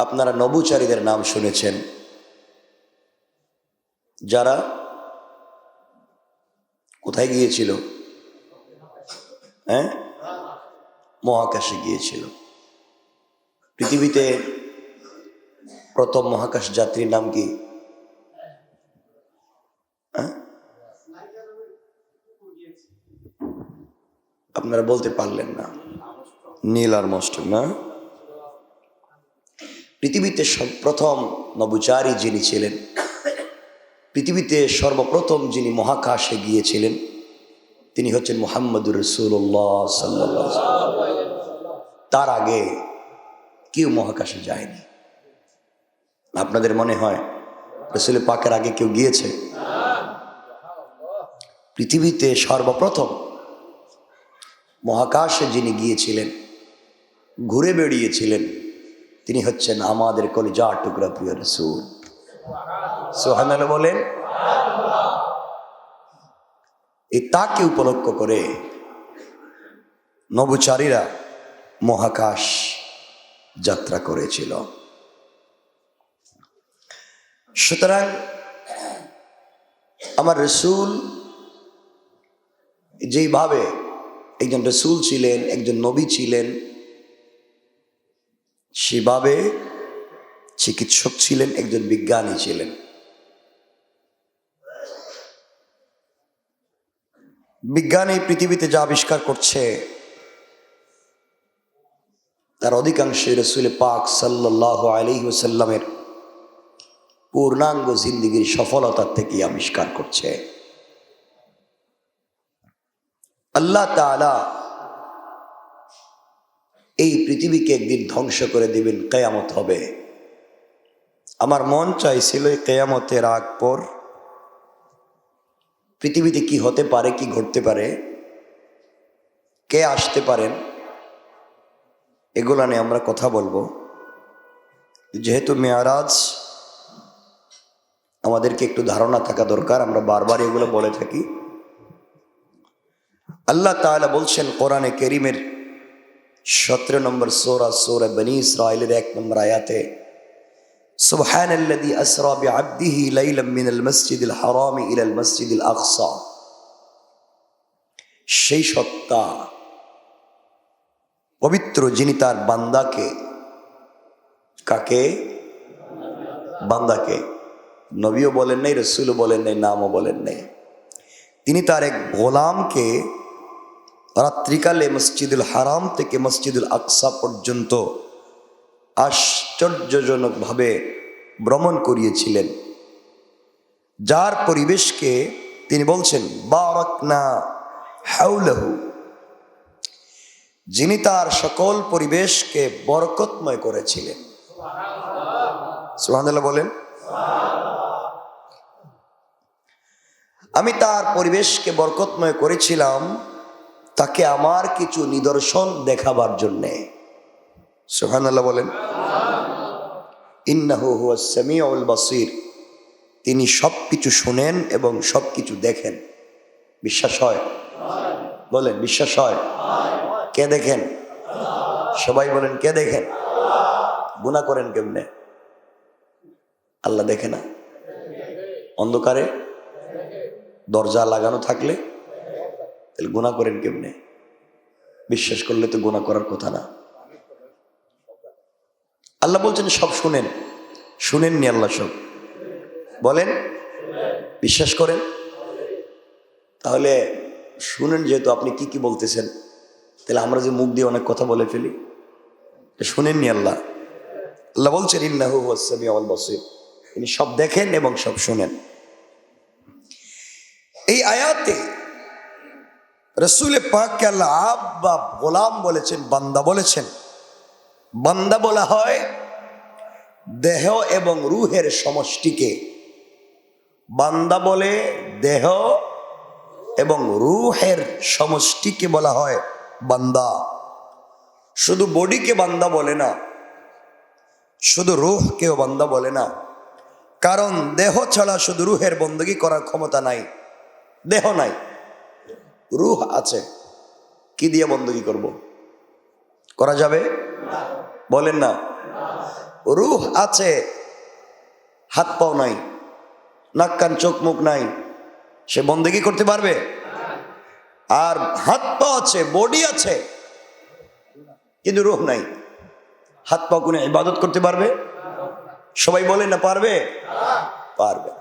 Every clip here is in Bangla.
আপনারা নবুচারীদের নাম শুনেছেন, যারা কোথায় গিয়েছিল? মহাকাশে গিয়েছিল। পৃথিবীতে প্রথম মহাকাশ যাত্রীর নাম কি? আপনারা বলতে পারলেন না। নীল আর্মস্ট্রং না? পৃথিবীতে প্রথম নভোচারী যিনি ছিলেন, পৃথিবীতে সর্বপ্রথম যিনি মহাকাশে গিয়েছিলেন, তিনি হচ্ছেন মুহাম্মদুর রাসূলুল্লাহ সাল্লাল্লাহু আলাইহি ওয়াসাল্লাম। তার আগে কেউ মহাকাশে যায়নি। আপনাদের মনে হয় রাসূল পাকের আগে কেউ গিয়েছে? পৃথিবীতে সর্বপ্রথম মহাকাশে যিনি গিয়েছিলেন, ঘুরে বেড়িয়েছিলেন, তিনি হচ্ছেন আমাদের কলিজার টুকরা প্রিয় রাসূল। সুবহানাল্লাহ বলেন। এই তাকে উপলক্ষ করে নভোচারীরা মহাকাশ যাত্রা করেছিল। সুতরাং আমার রাসূল যেইভাবে একজন রাসূল ছিলেন, একজন নবী ছিলেন, সেভাবে চিকিৎসক ছিলেন, একজন বিজ্ঞানী ছিলেন। বিজ্ঞান এই পৃথিবীতে যা আবিষ্কার করছে তার অধিকাংশই রাসূল পাক সাল্লাল্লাহু আলাইহি ওয়াসাল্লামের পূর্ণাঙ্গ জিন্দেগীর সফলতার থেকে আবিষ্কার করছে। আল্লাহ তাআলা এই পৃথিবীকে একদিন ধ্বংস করে দিবেন, কিয়ামত হবে। আমার মন চাইছিল এই কিয়ামতের আগ পর পৃথিবীতে কি হতে পারে, কি ঘটতে পারে, কে আসতে পারেন, এগুলা নিয়ে আমরা কথা বলবো। যেহেতু মেয়ারাজ, আমাদেরকে একটু ধারণা থাকা দরকার। আমরা বারবার এগুলো বলে থাকি। আল্লাহ তাআলা বলছেন কোরআনে কারীমের 17 নম্বর সূরা, সূরা বনী ইসরাঈলের 1 নম্বর আয়াতে, সুবহানাল্লাযী আসরা বিআবদিহি লাইলাম মিনাল মাসজিদিল হারাম ইলাল মাসজিদিল আকসা। সেই সত্তা পবিত্র যিনি তার বান্দাকে, কাকে? বান্দাকে। নবীও বলেন নাই, রাসূলও বলেন নাই, নামও বলেন নাই। তিনি তার এক গোলামকে রাত্রিকালে মসজিদুল হারাম থেকে মসজিদুল আকসা পর্যন্ত আশ্চর্যজনকভাবে ভ্রমণ করিয়েছিলেন, যার পরিবেশকে তিনি বলছেন বারাকনা হাওলাহু, যিনি তার সকল পরিবেশকে বরকতময় করেছিলেন। সুবহানাল্লাহ বলেন। আমি তার পরিবেশকে বরকতময় করেছিলাম তাকে আমার কিছু নিদর্শন দেখাবার জন্যে। সুবহানাল্লাহ বলেন। ইন্নাহু হুয়াস সামিউল বাসীর, তিনি সব কিছু শুনেন এবং সব কিছু দেখেন। বিশ্বাস হয়? বলেন বিশ্বাস হয়? কে দেখেন? সবাই বলেন কে দেখেন? গুনাহ করেন কেমনে? আল্লাহ দেখে না? অন্ধকারে দরজা লাগানো থাকলে তাহলে গুনাহ করেন কেমনে? বিশ্বাস করলে তো গুনাহ করার কথা না। আল্লাহ বলছেন সব শুনেন। শুনেননি আল্লাহ সব? বলেন বিশ্বাস করেন? তাহলে শুনেন যেহেতু, আপনি কি কি বলতেছেন? তাহলে আমরা যে মুখ দিয়ে অনেক কথা বলে ফেলি, শুনেননি আল্লাহ? আল্লাহ বলছেন ইন্নাহু হুয়াস সামিউল বাসীর, তিনি সব দেখেন এবং সব শুনেন। এই আয়াতে রাসূল পাককে আল্লাহ আব্বা গোলাম বলেছেন, বান্দা বলেছেন। বান্দা বলা হয় দেহ এবং রূহের সমষ্টিকে। বান্দা বলে দেহ এবং রূহের সমষ্টিকে বলা হয় বান্দা। শুধু বডিকে বান্দা বলে না, শুধু রূহকেও বান্দা বলে না, কারণ দেহ ছাড়া শুধু রূহের বন্দী করার ক্ষমতা নাই। দেহ নাই, রূহ আছে, কি দিয়ে বন্দী করব? করা যাবে? বলেন না। রূহ আছে, হাত পাও নাই, নাক কান চোখ মুখ নাই, সে বন্দেগী করতে পারবে? আর হাত পা আছে, বডি আছে, কিন্তু রূহ নাই, হাত পা কোনো ইবাদত করতে পারবে? সবাই বলে না পারবে? পারবে।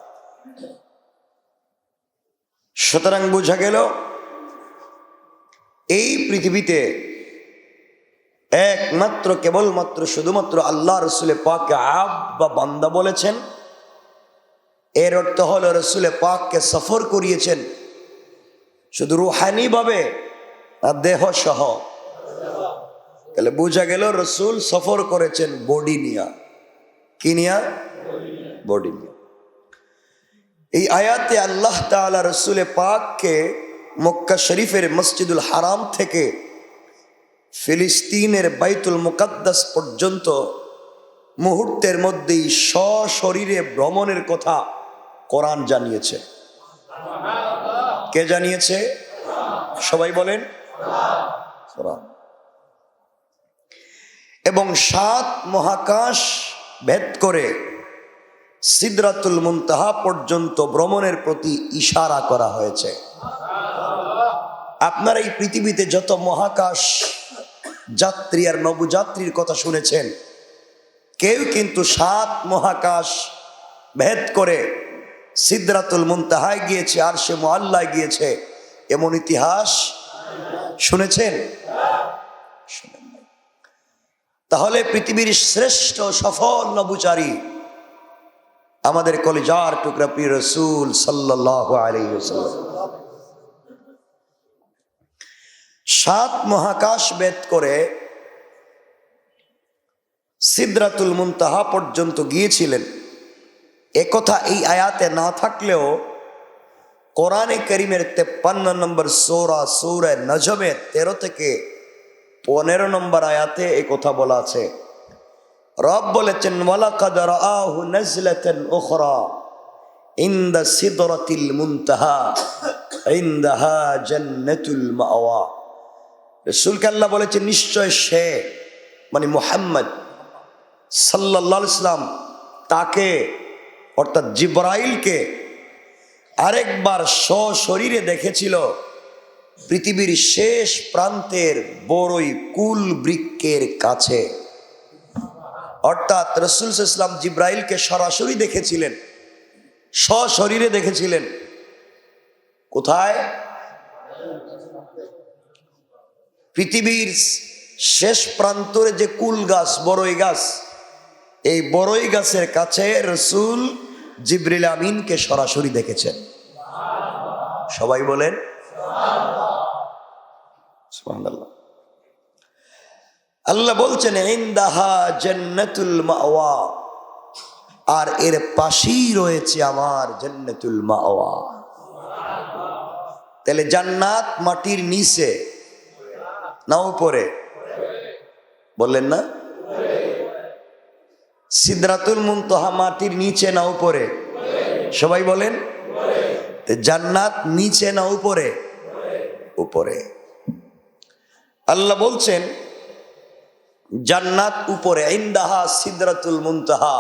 সুতরাং বোঝা গেল এই পৃথিবীতে একমাত্র কেবলমাত্র শুধুমাত্র আল্লাহ রসুলে পাককে আব বা বান্দা বলেছেন। এর অর্থ হলো রসুলে পাককে সফর করিয়েছেন শুধু রুহানি ভাবে আর দেহ সহ। তাহলে বোঝা গেল রসুল সফর করেছেন বডি নিয়া। কি নিয়া? বডি নিয়া। এই আয়াতে আল্লাহ তাআলা রসুলে পাককে মক্কা শরীফের মসজিদুল হারাম থেকে ফিলিস্তিনের বাইতুল মুকাদ্দাস পর্যন্ত মুহূর্তের মধ্যেই সশরীরে ভ্রমণের কথা কোরআন জানিয়েছে। কে জানিয়েছে? সবাই বলেন কোরআন। এবং 7 মহাকাশ ভেদ করে সিদরাতুল মুনতাহা পর্যন্ত ভ্রমণের প্রতি ইশারা করা হয়েছে। আপনারা এই পৃথিবীতে যত মহাকাশ যাত্রী আর নবযাত্রীর কথা শুনেছেন, কেউ কিন্তু 7 মহাকাশ ভেদ করে সিদরাতুল মুনতাহায় গিয়েছে, আরশে মুআল্লায় গিয়েছে, এমন ইতিহাস শুনেছেন? শুনেন নাই। তাহলে পৃথিবীর শ্রেষ্ঠ সফল নবচারী আমাদের কলিজার টুকরা প্রিয় রাসূল সাল্লাল্লাহু আলাইহি ওয়াসাল্লাম 7 মহাকাশ ভেদ করে সিদরাতুল মুনতাহা পর্যন্ত গিয়েছিলেন। একথা এই আয়াতে না থাকলেও কোরআনে কারীমের 53 নম্বর সূরা সূরা নজমের 13 থেকে 15 নম্বর আয়াতে এই কথা বলা আছে। রব বলেছেন, ওয়ালাকাদ রাআহু নাজলাতান উখরা ইনদা সিদরাতিল মুনতাহা ইনদাহা জান্নাতুল মাওয়া। রাসূলকে আল্লাহ বলেছেন, নিশ্চয় সে মানে মুহাম্মদ সাল্লাল্লাহু আলাইহি সাল্লাম তাকে অর্থাৎ জিবরাইলকে আরেকবার সশরীরে দেখেছিল পৃথিবীর শেষ প্রান্তের বড়ই কুল বৃক্ষের কাছে। অর্থাৎ রাসূল সাল্লাল্লাহু আলাইহি ওয়াসাল্লাম জিবরাইলকে সরাসরি দেখেছিলেন, সশরীরে দেখেছিলেন। কোথায়? পৃথিবীর শেষ প্রান্তরে যে কুল গাছ, বড়ই গাছ, এই বড়ই গাছের কাছে রাসূল জিবরিল আমিনকে সরাসরি দেখেছেন। সবাই বলেন সুবহানাল্লাহ। আল্লাহ বলছেন, ইনদাহা জান্নাতুল মাওয়া, আর এর পাশেই রয়েছে আমার জান্নাতুল মাওয়া। তাহলে জান্নাত মাটির নিচে না উপরে? বললেন না? সিদরাতুল মুনতাহা মাটির নিচে না উপরে? সবাই বলেন। জান্নাত নিচে না উপরে? উপরে। আল্লাহ বলছেন জান্নাত উপরে, ইনদাহা সিদরাতুল মুনতাহা,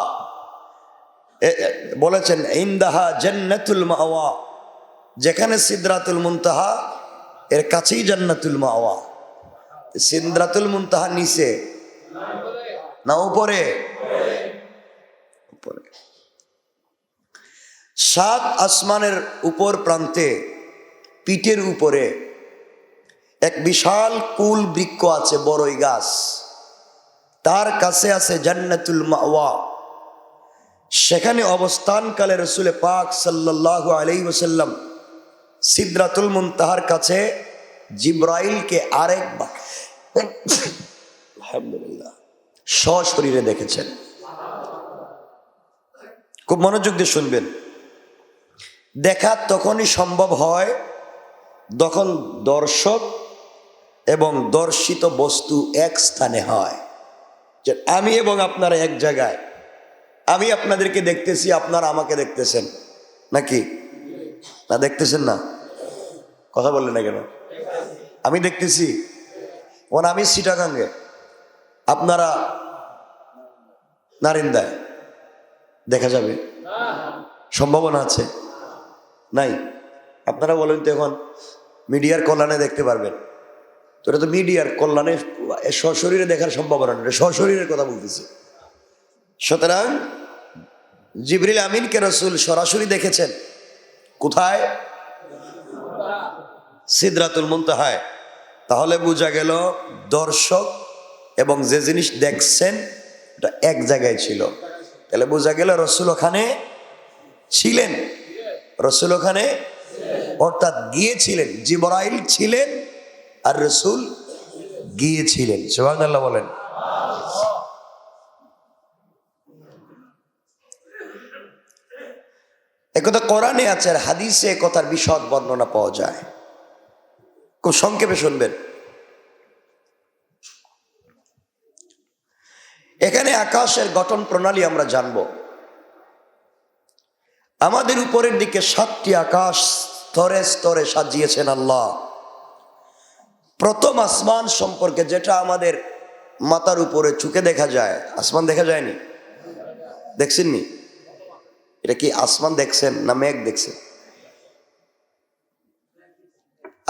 বলেছেন ইনদাহা জান্নাতুল মাওয়া, যেখানে সিদরাতুল মুনতাহা এর কাছেই জান্নাতুল মাওয়া। সিদরাতুল মুনতাহা নিচে না উপরে? উপরে। 7 আসমানের উপর প্রান্তে পিঠের উপরে এক বিশাল কুল বৃক্ষ আছে, বড়ই গাছ, তার কাছে আছে জান্নাতুল মাওয়া। সেখানে অবস্থানকালে রাসূল পাক সাল্লাল্লাহু আলাইহি ওয়াসাল্লাম সিদরাতুল মুনতাহার কাছে জিবরাইলকে আরেকবার আলহামদুলিল্লাহ সশরীরে দেখেছেন। খুব মনোযোগ দিয়ে শুনবেন। দেখা তখনই সম্ভব হয় যখন দর্শক এবং দর্শিত বস্তু এক স্থানে হয়। যে আমি এবং আপনারা এক জায়গায়, আমি আপনাদেরকে দেখতেছি, আপনারা আমাকে দেখতেছেন, নাকি না? দেখতেছেন না? কথা বললেন না কেন? আমি দেখতেছি। আমি চিটাগাঙ্গে, আপনারা নারিন্দায় দেখা যাবে? সম্ভাবনা আছে? নাই। আপনারা বলেন তো, এখন মিডিয়ার কল্যাণে দেখতে পারবেন তো? এটা তো মিডিয়ার কল্যাণে সশরীরে দেখার সম্ভাবনা নেই, সশরীরের কথা বলতেছি। সুতরাং জিবরিল আমিনকে রাসূল সরাসরি দেখেছেন। কোথায়? সিদরাতুল মুনতাহায়। তাহলে বোঝা গেল দর্শক এবং যে জিনিস দেখছেন এটা এক জায়গায় ছিল। তাহলে বোঝা গেল রাসূল ওখানে ছিলেন, রাসূল ওখানে অর্থাৎ গিয়েছিলেন। জিবরাইল ছিলেন আর রাসূল গিয়েছিলেন। সুবহানাল্লাহ বলেন। একথা কোরআনে আছে আর হাদিসে কথার বিশদ বর্ণনা পাওয়া যায়। খুব সংক্ষেপে শুনবেন। এখানে আকাশের গঠন প্রণালী আমরা জানব। আমাদের উপরের দিকে 7টি আকাশ স্তরে স্তরে সাজিয়েছেন আল্লাহ। প্রথম আসমান সম্পর্কে, যেটা আমাদের মাথার উপরে চোখে দেখা যায়। আসমান দেখা যায়নি? দেখছেননি? এটা কি আসমান দেখছেন না মেঘ দেখছেন?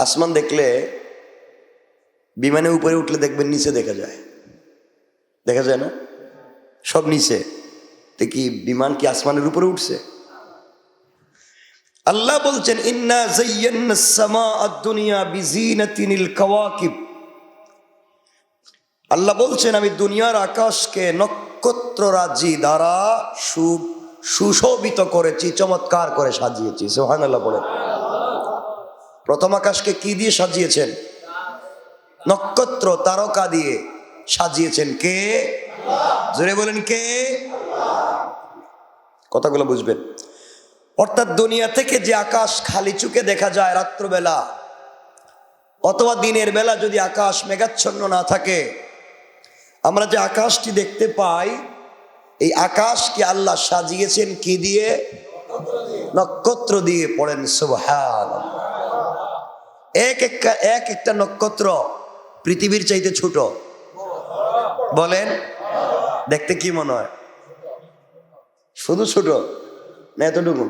আসমান দেখলে বিমানে উপরে উঠলে দেখবেন নিচে দেখা যায়, দেখা যায় না? সব নিচে। তো কি বিমান কি আসমানের উপরে উঠছে? আল্লাহ বলছেন ইন্না যায়্যানাস সামাআদ দুনিয়া বিজিনাতিনিল কাওয়াকিব। আল্লাহ বলছেন আমি দুনিয়ার আকাশকে নক্ষত্ররাজি দ্বারা সুশোভিত করেছি, চমৎকার করে সাজিয়েছি। সুবহানাল্লাহ বলেন। প্রথম আকাশকে কি দিয়ে সাজিয়েছেন? নক্ষত্র তারকা দিয়ে সাজিয়েছেন। কে? জোরে বলেন কে? কথাগুলো বুঝবেন। অর্থাৎ দুনিয়া থেকে যে আকাশ খালি চোখে দেখা যায় রাত্রবেলা অথবা দিনের বেলা, যদি আকাশ মেঘাচ্ছন্ন না থাকে, আমরা যে আকাশটি দেখতে পাই, এই আকাশকে আল্লাহ সাজিয়েছেন কি দিয়ে? নক্ষত্র দিয়ে। পড়েন সুবহানাল্লাহ। এক একটা নক্ষত্র পৃথিবীর চাইতে ছোট। বলেন, দেখতে কি মনে হয়? শুধু ছোট না এতটুকু?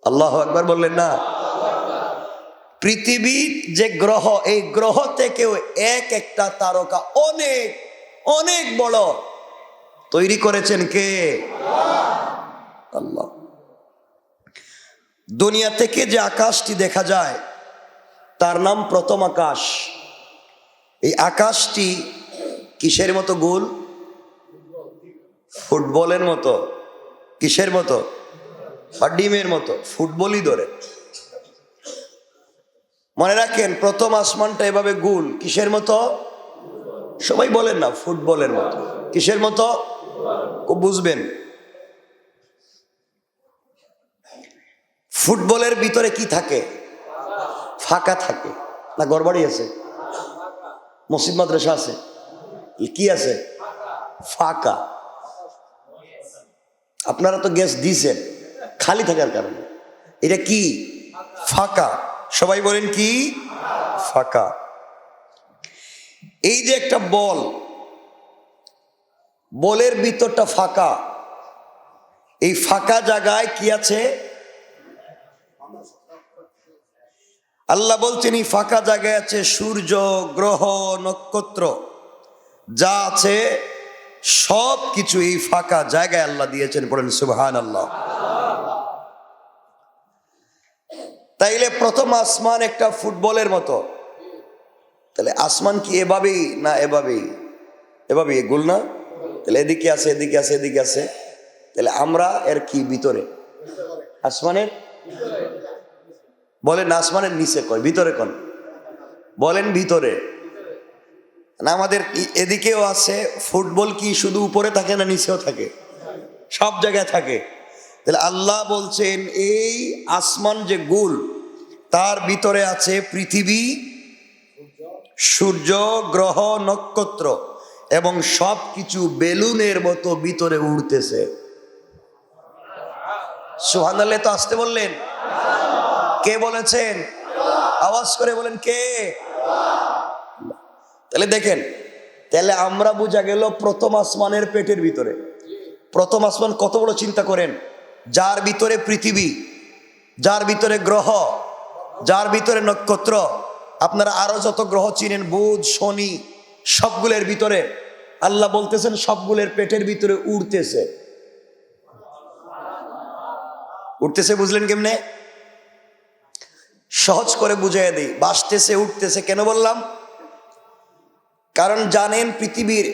আল্লাহু আকবার বললেন না? পৃথিবীর যে গ্রহ, এই গ্রহ থেকেও একটা তারকা অনেক অনেক বড় তৈরি করেছেন কে? আল্লাহ। দুনিয়া থেকে যে আকাশটি দেখা যায় তার নাম প্রথম আকাশ। এই আকাশটি কিসের মতো গোল? ফুটবলের মতো। কিসের মতো? বা ডিমের মতো। ফুটবলই ধরে। মনে রাখেন, প্রথম আসমানটা এভাবে গোল। কিসের মতো? সবাই বলেন না, ফুটবলের মতো। কিসের মতো? খুব বুঝবেন। ফুটবলের ভিতরে কি থাকে? ফাঁকা থাকে না? গড়বাড়ি আছে? মসজিদ মাদ্রাসা আছে? কি আছে? ফাঁকা। আপনারা তো গ্যাস দিয়েছেন খালি থাকার কারণে। এটা কি? ফাঁকা। সবাই বলেন কি? ফাঁকা। এই যে একটা বল, বলের ভিতরটা ফাঁকা। এই ফাঁকা জায়গায় কি আছে? আল্লাহ বলছেন এই ফাঁকা জায়গায় আছে সূর্য, গ্রহ, নক্ষত্র, যা আছে সব কিছু এই ফাঁকা জায়গায় আল্লাহ দিয়েছেন। বলেন সুবহানাল্লাহ। তাইলে প্রথম আসমান একটা ফুটবলের মতো। তাহলে আসমান কি এভাবেই না এভাবেই? এভাবেই, গোল না? তাহলে এদিকে আছে, এদিকে আছে, এদিকে আছে। তাহলে আমরা এর কি ভিতরে? আসমানের? বলেন আসমানের নিচে কয়, ভিতরে কোন? বলেন ভিতরে না? আমাদের এদিকেও আছে। ফুটবল কি শুধু উপরে থাকে না নিচেও থাকে? সব জায়গায় থাকে। তাহলে আল্লাহ বলছেন এই আসমান যে গোল, তার ভিতরে আছে পৃথিবী, সূর্য, গ্রহ, নক্ষত্র এবং সব কিছু বেলুনের মতো ভিতরে উড়তেছে। সুবহানাল্লাহ। তো আসতে বললেন? কে বলেছেন? আওয়াজ করে বলেন কে? তাহলে দেখেন, তাহলে আমরা বোঝা গেল প্রথম আসমানের পেটের ভিতরে। প্রথম আসমান কত বড় চিন্তা করেন, যার ভিতরে পৃথিবী, যার ভিতরে গ্রহ, যার ভিতরে নক্ষত্র, আপনারা আরো যত গ্রহ চিনেন, বুধ, শনি, সবগুলোর ভিতরে আল্লাহ বলতেছেন সবগুলোর পেটের ভিতরে উড়তেছে। উঠতেছে বুঝলেন কেমনে? সহজ করে বুঝাইয়া দিই, বাসতেছে উঠতেছে কেন বললাম? কারণ জানেন পৃথিবীর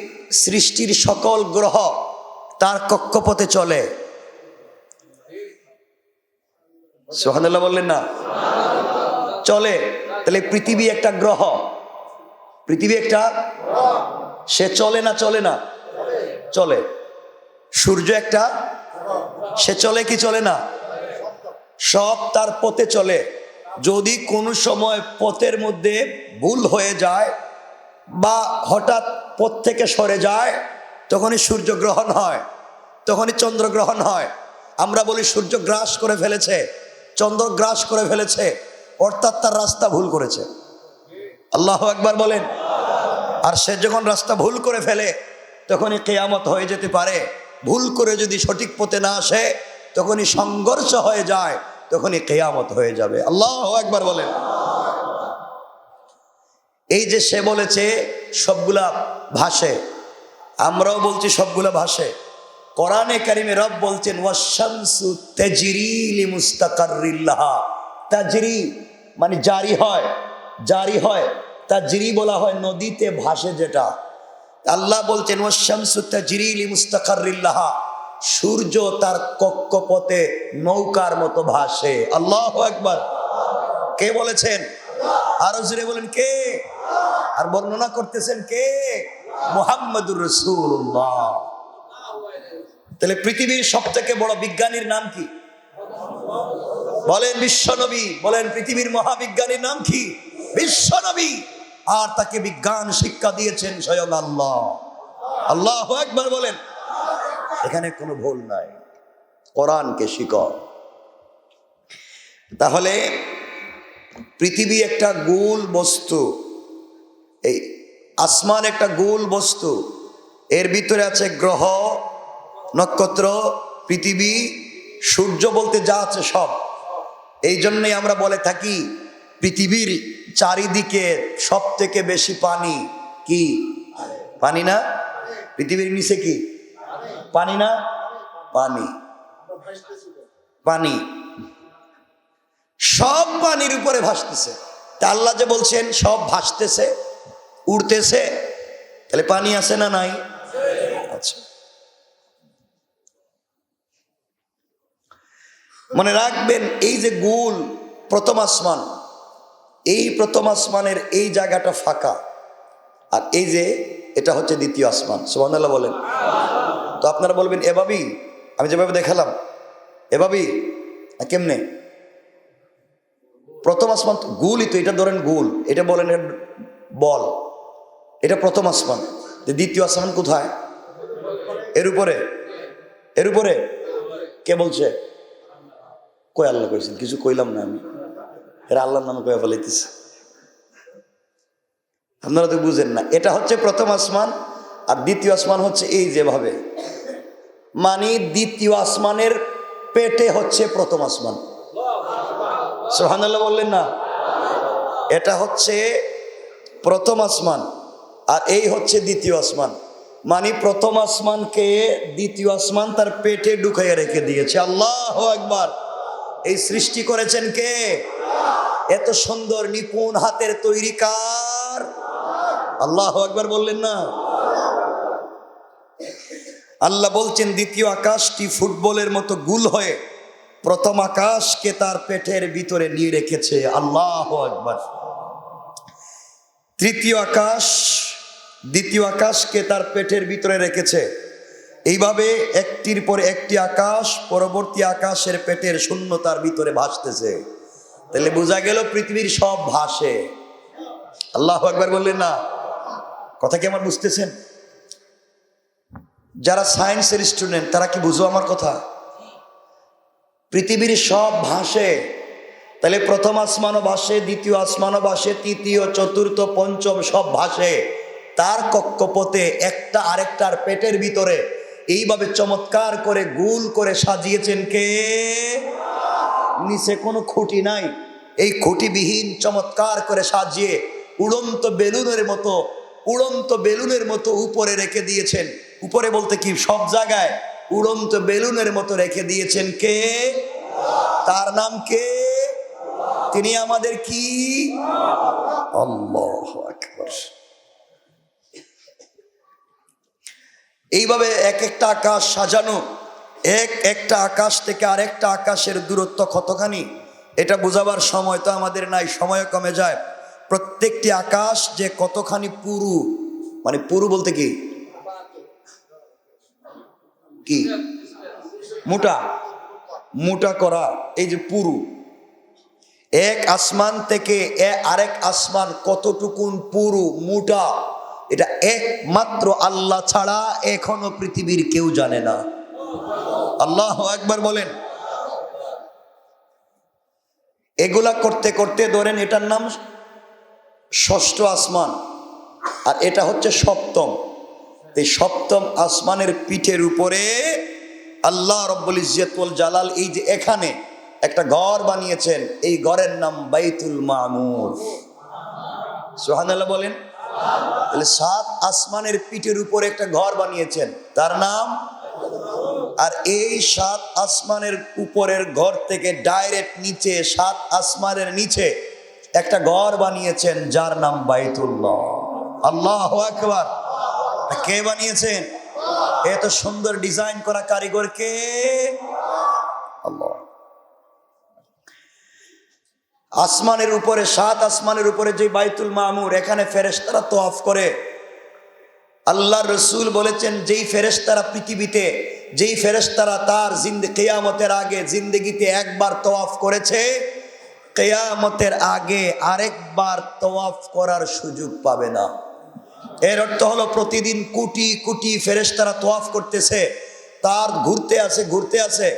সৃষ্টির সকল গ্রহ তার কক্ষপথে চলে। সুবহানাল্লাহ বললেন না? চলে। তাহলে পৃথিবী একটা গ্রহ, পৃথিবী একটা, সে চলে না চলে না? চলে। সূর্য একটা, সে চলে কি চলে না? সব তার পথে চলে। যদি কোনো সময় পথের মধ্যে ভুল হয়ে যায় বা হঠাৎ পথ থেকে সরে যায়, তখনই সূর্যগ্রহণ হয়, তখনই চন্দ্রগ্রহণ হয়। আমরা বলি সূর্য গ্রাস করে ফেলেছে, চন্দ্র গ্রাস করে ফেলেছে, অর্থাৎ তার রাস্তা ভুল করেছে। আল্লাহু আকবার বলেন। আর সে যখন রাস্তা ভুল করে ফেলে তখনই কিয়ামত হয়ে যেতে পারে। ভুল করে যদি সঠিক পথে না আসে তখনই সংঘর্ষ হয়ে যায়, তখনই কিয়ামত হয়ে যাবে। আল্লাহু আকবার বলেন। এই যে সে বলেছে সবগুলা ভাসে, আমরাও বলছি সবগুলা ভাসে। কোরআনে কারিমে রব বলছেন ওয়াশ-শামসু তাজরি লিমুস্তাকাররিল লাহা। তাজরি মানে জারি হয়, জারি হয়। তাজরি বলা হয় নদীতে ভাসে যেটা। আল্লাহ বলছেন ওয়াশ-শামসু তাজরি লিমুস্তাকাররিল লাহা, সূর্য তার কক্ষপথে নৌকার মতো ভাসে। আল্লাহু আকবার। কে বলেছেন? আরো জোরে বলেন কে? আর বর্ণনা করতেছেন কে? মুহাম্মদুর রাসূলুল্লাহ। তাহলে পৃথিবীর সবথেকে বড় বিজ্ঞানীর নাম কি? বলেন বিশ্বনবী। বলেন পৃথিবীর মহাবিজ্ঞানীর নাম কি? বিশ্বনবী। আর তাকে বিজ্ঞান শিক্ষা দিয়েছেন স্বয়ং আল্লাহ। আল্লাহু আকবার বলেন। এখানে কোনো ভুল নাই, কোরআনকে শিখো। তাহলে পৃথিবী একটা গোল বস্তু, এই আসমান একটা গোল বস্তু, এর ভিতরে আছে গ্রহ, নক্ষত্র, পৃথিবী, সূর্য বলতে যা আছে সব। এই জন্যই আমরা বলে থাকি পৃথিবীর চারিদিকে সব থেকে বেশি পানি কি? পানি না? পৃথিবীর নিচে কি পানি না? পানি, পানি, সব পানির উপরে ভাসতেছে। তা আল্লাহ যে বলছেন সব ভাসতেছে, উড়তেছে, তাহলে পানি আছে না নাই? আচ্ছা, মনে রাখবেন এই যে গোল প্রথম আসমান, এই প্রথম আসমানের এই জায়গাটা ফাঁকা, আর এই যে এটা হচ্ছে দ্বিতীয় আসমান। সুবহানাল্লাহ বলেন। তো আপনারা বলবেন এভাবেই, আমি যেভাবে দেখালাম এভাবেই কেমনে? প্রথম আসমান তো গোলই, তো এটা ধরেন গোল, এটা বলেন বল, এটা প্রথম আসমান। দ্বিতীয় আসমান কোথায়? এর উপরে, এর উপরে। কে বলছে? কই আল্লাহ কইছেন? কিছু কইলাম না আমি, এরা আল্লাহর নামে কয়ে ফেলাইতেছে। আপনারা তো বুঝেন না। এটা হচ্ছে প্রথম আসমান, আর দ্বিতীয় আসমান হচ্ছে এই যেভাবে, মানে দ্বিতীয় আসমানের পেটে হচ্ছে প্রথম আসমান। সুবহানাল্লাহ বললেন না? এটা হচ্ছে প্রথম আসমান, আর এই হচ্ছে দ্বিতীয় আসমান। মানে প্রথম আসমানকে দ্বিতীয় আসমান তার পেটে ঢুকাইয়া রেখে দিয়েছে। আল্লাহু আকবার। এই সৃষ্টি করেছেন কে? এত সুন্দর নিপুণ হাতের তৈরি কার? আল্লাহু আকবার বললেন না? আল্লাহ বলছেন দ্বিতীয় আকাশটি ফুটবলের মতো গোল হয়ে প্রথম আকাশকে তার পেটের ভিতরে নিয়ে রেখেছে। আল্লাহু আকবার। তৃতীয় আকাশ দ্বিতীয় আকাশকে তার পেটের ভিতরে রেখেছে। এইভাবে একটির পর একটি আকাশ পরবর্তী আকাশের পেটের শূন্যতার ভিতরে ভাসতেছে। তাহলে বোঝা গেল পৃথিবীর সব ভাসে। আল্লাহু আকবার বললেন না? কথা কি আমার বুঝতেছেন? যারা সায়েন্সের স্টুডেন্ট তারা কি বুঝো আমার কথা? পৃথিবীর সব ভাসে। তাহলে প্রথম আসমানও ভাসে, দ্বিতীয় আসমানও ভাসে, তৃতীয়, চতুর্থ, পঞ্চম সব ভাসে। তার কক্ষপথে একটা আরেকটার পেটের ভিতরে এইভাবে চমৎকার করে গোল করে সাজিয়েছেন কে? নিচে কোনো খুঁটি নাই, এই খুঁটিবিহীন চমৎকার করে সাজিয়ে উড়ন্ত বেলুনের মতো উপরে রেখে দিয়েছেন। উপরে বলতে কি, সব জায়গায় উড়ন্ত বেলুনের মতো রেখে দিয়েছেন কে? তার নাম কে? তিনি আমাদের কি? আল্লাহু আকবার। এইভাবে এক একটা আকাশ সাজানো, একটা আকাশ থেকে আরেকটা আকাশের দূরত্ব কতখানি এটা বোঝাবার সময় তো আমাদের নাই, সময় কমে যায়। প্রত্যেকটি আকাশ যে কতখানি পুরু, মানে পুরু বলতে কি কি মোটা মোটা করা, এই যে পুরু, এক আসমান থেকে আরেক আসমান কতটুকুন পুরু মোটা, এটা একমাত্র আল্লাহ ছাড়া এখনো পৃথিবীর কেউ জানে না। আল্লাহু আকবার বলেন। এগুলা করতে করতে ধরেন এটার নাম ষষ্ঠ আসমান, আর এটা হচ্ছে সপ্তম। এই সপ্তম আসমানের পিঠের উপরে আল্লাহ রব্বুল ইজ্জত ওয়াল জালাল এই যে এখানে একটা ঘর বানিয়েছেন, এই ঘরের নাম বাইতুল মামুর। সুবহানাল্লাহ বলেন। তাহলে 7 আসমানের পিঠের উপরে একটা ঘর বানিয়েছেন, তার নাম। আর এই 7 আসমানের উপরের ঘর থেকে ডাইরেক্ট নিচে 7 আসমানের নিচে একটা ঘর বানিয়েছেন, যার নাম বাইতুল্লাহ। আল্লাহু আকবার। কে বানিয়েছেন? এত সুন্দর ডিজাইন করা কারিগর কে? আল্লাহ। আসমানের উপরে 7 আসমানের উপরে যে বাইতুল মামুর, এখানে ফেরেশতারা তওয়াফ করে। আল্লাহ রসুল বলেছেন, যেই ফেরেশতারা পৃথিবীতে, যেই ফেরেশতারা তার কিয়ামতের আগে জিন্দেগিতে একবার তওয়াফ করেছে, কিয়ামতের আগে আরেকবার তওয়াফ করার সুযোগ পাবে না। এর অর্থ হলো প্রতিদিন কোটি কোটি ফেরেশতারা তওয়াফ করতেছে, তার ঘুরতে আছে,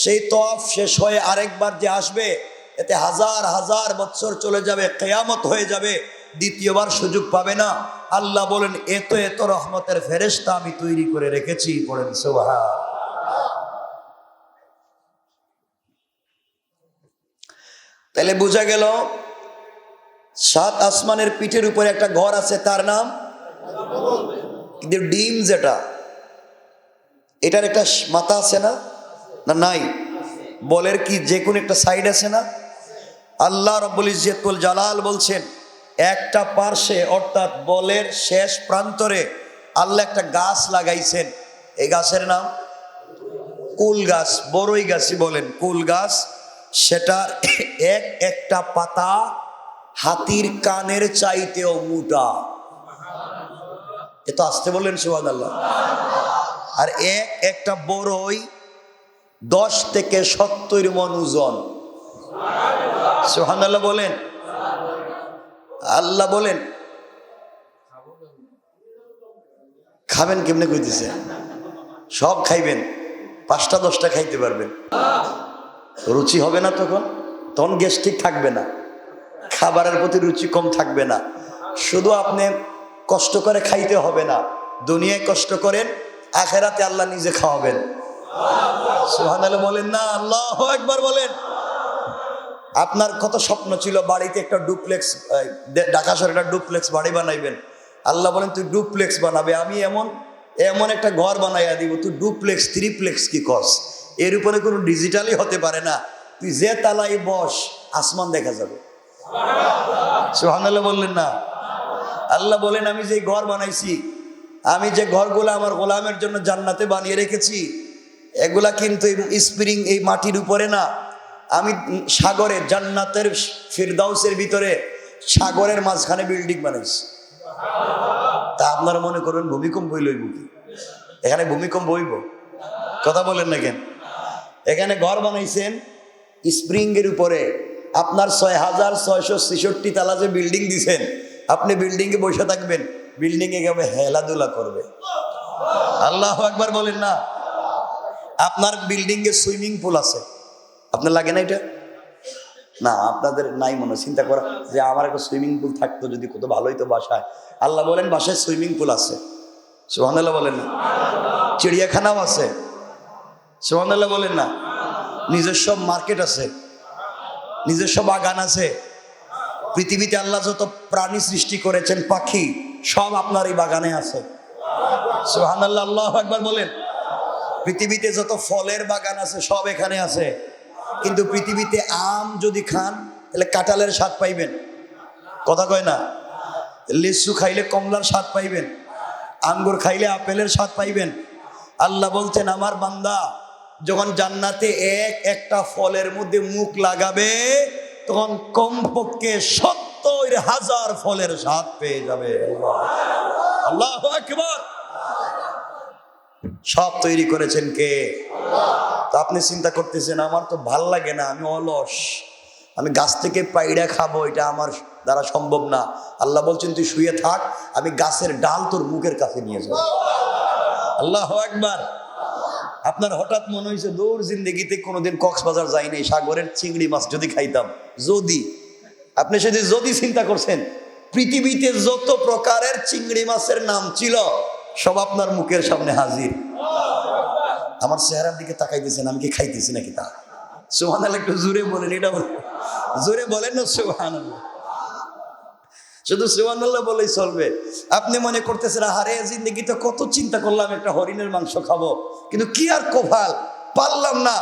সেই তওয়াফ শেষ হয়ে আরেকবার যে আসবে, এতে হাজার হাজার বছর চলে যাবে, কিয়ামত হয়ে যাবে, দ্বিতীয়বার সুযোগ পাবে না। আল্লাহ বলেন, এত এত রহমতের ফেরেশতা আমি তৈরি করে রেখেছি। পড়েন সুবহান। তাহলে বোঝা গেল 7 আসমানের পিঠের উপরে একটা ঘর আছে, তার নাম। কিন্তু ডিম যেটা, এটার একটা মাথা আছে না? না নাই? বলের কি যে কোনো একটা সাইড আছে না? আল্লাহ রাব্বুল ইজ্জত ওয়াল জালাল বলছেন, একটা পার্শ্বে অর্থাৎ বলের শেষ প্রান্তরে আল্লাহ একটা গাছ লাগাইছেন। এই গাছের নাম কুল গাছ, বড়ই গাছই বলেন, কুল গাছ। সেটার একটা পাতা হাতির কানের চাইতেও মোটা। এত আসতে বললেন সুবহানাল্লাহ। আর একটা বড়ই 10 থেকে 70 মণ ওজন। সুবহানাল্লাহ বলেন। আল্লাহ বলেন, খাবেন কেমনে কইতেছে? সব খাইবেন, 5টা 10টা খাইতে পারবেন, রুচি হবে না তখন গ্যাস্ট্রিক থাকবে না, খাবারের প্রতি রুচি কম থাকবে না। শুধু আপনি কষ্ট করে খাইতে হবে না, দুনিয়ায় কষ্ট করেন, আখেরাতে আল্লাহ নিজে খাওয়াবেন। সুবহানাল্লাহ বলেন না? আল্লাহু আকবার বলেন। আপনার কত স্বপ্ন ছিল বাড়িতে একটা ডুপ্লেক্স, ঢাকা শহরে একটা ডুপ্লেক্স বাড়ি বানাইবেন। আল্লাহ বলেন, তুই ডুপ্লেক্স বানাবে, আমি এমন একটা ঘর বানাইয়া দিব, তুই ডুপ্লেক্স থ্রিপ্লেক্স কি কস? এর উপরে কোনো ডিজিটালই হতে পারে না, তুই যে তালাই বস আসমান দেখা যাবে। সুবহানাল্লাহ বললেন না? আল্লাহ বলেন, আমি যে ঘর বানাইছি, আমি যে ঘরগুলো আমার গোলামের জন্য জান্নাতে বানিয়ে রেখেছি, এগুলা কিন্তু স্প্রিং এই মাটির উপরে না, আমি সাগরে জান্নাতের ফিরদাউসের ভিতরে সাগরের মাঝখানে বিল্ডিং বানাইছি। তা আপনারা মনে করবেন ভূমিকম্প হইল কি? এখানে ভূমিকম্প হইব? কথা বলেন না কেন? এখানে ঘর বানাইছেন স্প্রিং এর উপরে, আপনার 6666 তালা যে বিল্ডিং দিছেন, আপনি বিল্ডিং এ বসে থাকবেন, বিল্ডিং এ গেবে হেলাধুলা করবে। আল্লাহু আকবার বলেন না? আপনার বিল্ডিং এ সুইমিং পুল আছে, আপনার লাগে না? এটা না আপনাদের নাই মনে চিন্তা করা যে আমার একটা সুইমিং পুল থাকতো যদি কত ভালো হইতো বাসায়। আল্লাহ বলেন বাসায় সুইমিং পুল আছে, সুবহানাল্লাহ বলেন না। চিড়িয়াখানাও আছে, সুবহানাল্লাহ বলেন না। নিজস্ব মার্কেট আছে, নিজস্ব বাগান আছে। পৃথিবীতে আল্লাহ যত প্রাণী সৃষ্টি করেছেন, পাখি, সব আপনার এই বাগানে আছে, সুবহানাল্লাহ। আল্লাহু আকবার বলেন। পৃথিবীতে যত ফলের বাগান আছে সব এখানে আছে। কিন্তু পৃথিবীতে আম যদি খান তাহলে কাঁঠালের স্বাদ পাইবেন, কথা কয় না। লিচু খাইলে কমলার স্বাদ পাইবেন, আঙ্গুর খাইলে আপেলের স্বাদ পাইবেন। আল্লাহ বলছেন আমার বান্দা যখন জান্নাতে একটা ফলের মধ্যে মুখ লাগাবে তখন কমপক্ষে ৭০,০০০ ফলের স্বাদ পেয়ে যাবে। আল্লাহু আকবার। সব তৈরি করেছেন কে? তো আপনি চিন্তা করতেছেন আমার তো ভাল লাগে না, আমি অলস, আমি গাছ থেকে পাইড়া খাবো, এটা আমার দ্বারা সম্ভব না। আল্লাহ বলছেন তুই শুয়ে থাক, আমি গাছের ডাল তোর মুখের কাছে নিয়ে যাব। আল্লাহু আকবার। আপনার হঠাৎ মনে হয়েছে দূর জিন্দগিতে কোনোদিন কক্সবাজার যাইনি, সাগরের চিংড়ি মাছ যদি খাইতাম, যদি আপনি সেদিন যদি চিন্তা করছেন পৃথিবীতে যত প্রকারের চিংড়ি মাছের নাম ছিল সব আপনার মুখের সামনে হাজির। আমার চেহারার দিকে তাকাইতেছেন, আমি কি খাইতেছি নাকি? তা সুবহানাল্লাহ একটু জোরে বলেন, এটা জোরে বলেন না সুবহানাল্লাহ। শুধু সুবহানাল্লাহ বলেই চলবে। আপনি মনে করতেছেন আরে জিন্দগিতে কত চিন্তা করলাম একটা হরিণের মাংস খাবো, কিন্তু কি আর কপাল, পারলাম না।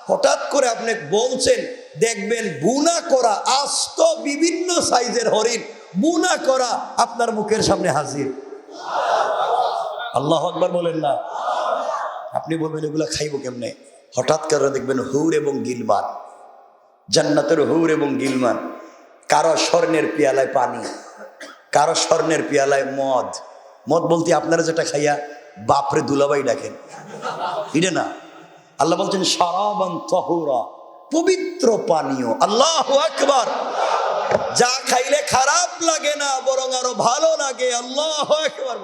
হঠাৎ করে আপনি বলছেন, দেখবেন বুনা করা আস্ত বিভিন্ন সাইজের হরিণ বুনা করা আপনার মুখের সামনে হাজির। আল্লাহু আকবার বলেন না। আপনি বলবেন এগুলা খাইবো কেমনে? হঠাৎ করে দেখবেন হুর এবং গিলমান, জান্নাতের হুর এবং গিলমান। কারো স্বর্ণের পিয়ালায় পানি, কারো স্বর্ণের পিয়ালায় মদ। মদ বলতে আপনারা যেটা খাইয়া বাপরে দুলাভাই ডাকেন, এটা না। আল্লাহ বলছেন শারাবান তাহুরা, পবিত্র পানীয়। আল্লাহু আকবার। যা খাইলে খারাপ লাগে না, বরং আরো ভালো লাগে। আল্লাহু আকবার।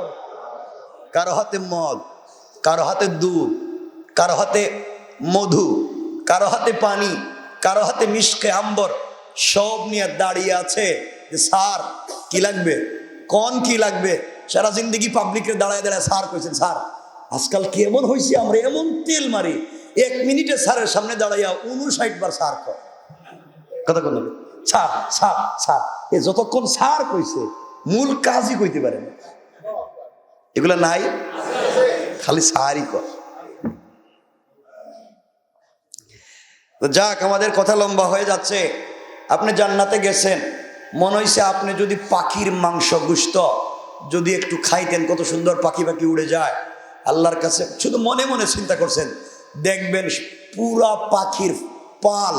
কারো হাতে মদ, কারো হাতে দুধ, কারো হাতে মধু, কারো হাতে পানি, কারো হাতে মিশকে আম্বর, সব নিয়ে দাঁড়িয়ে আছে। স্যার কি লাগবে, কোন কি লাগবে? সারা জিন্দগি পাবলিকের দাঁড়ায় দাঁড়ায় স্যার কইছেন, স্যার আজকাল কি এমন হয়েছে আমরা এমন তেল মারি, 1 মিনিটে স্যারের সামনে দাঁড়াইয়া 59 বার স্যার কয়। কথা কোন স্যার স্যার স্যার, এ যতক্ষণ স্যার কইছে মূল কাজই কইতে পারে না। এগুলা নাই, খালি স্যারই কয়। যাক, আমাদের কথা লম্বা হয়ে যাচ্ছে। আপনি জান্নাতে গেছেন, মনে হয়েছে আপনি যদি পাখির মাংস গুস্ত যদি একটু খাইতেন, কত সুন্দর পাখি পাখি উড়ে যায়। আল্লাহর কাছে শুধু মনে মনে চিন্তা করছেন, দেখবেন পুরা পাখির পাল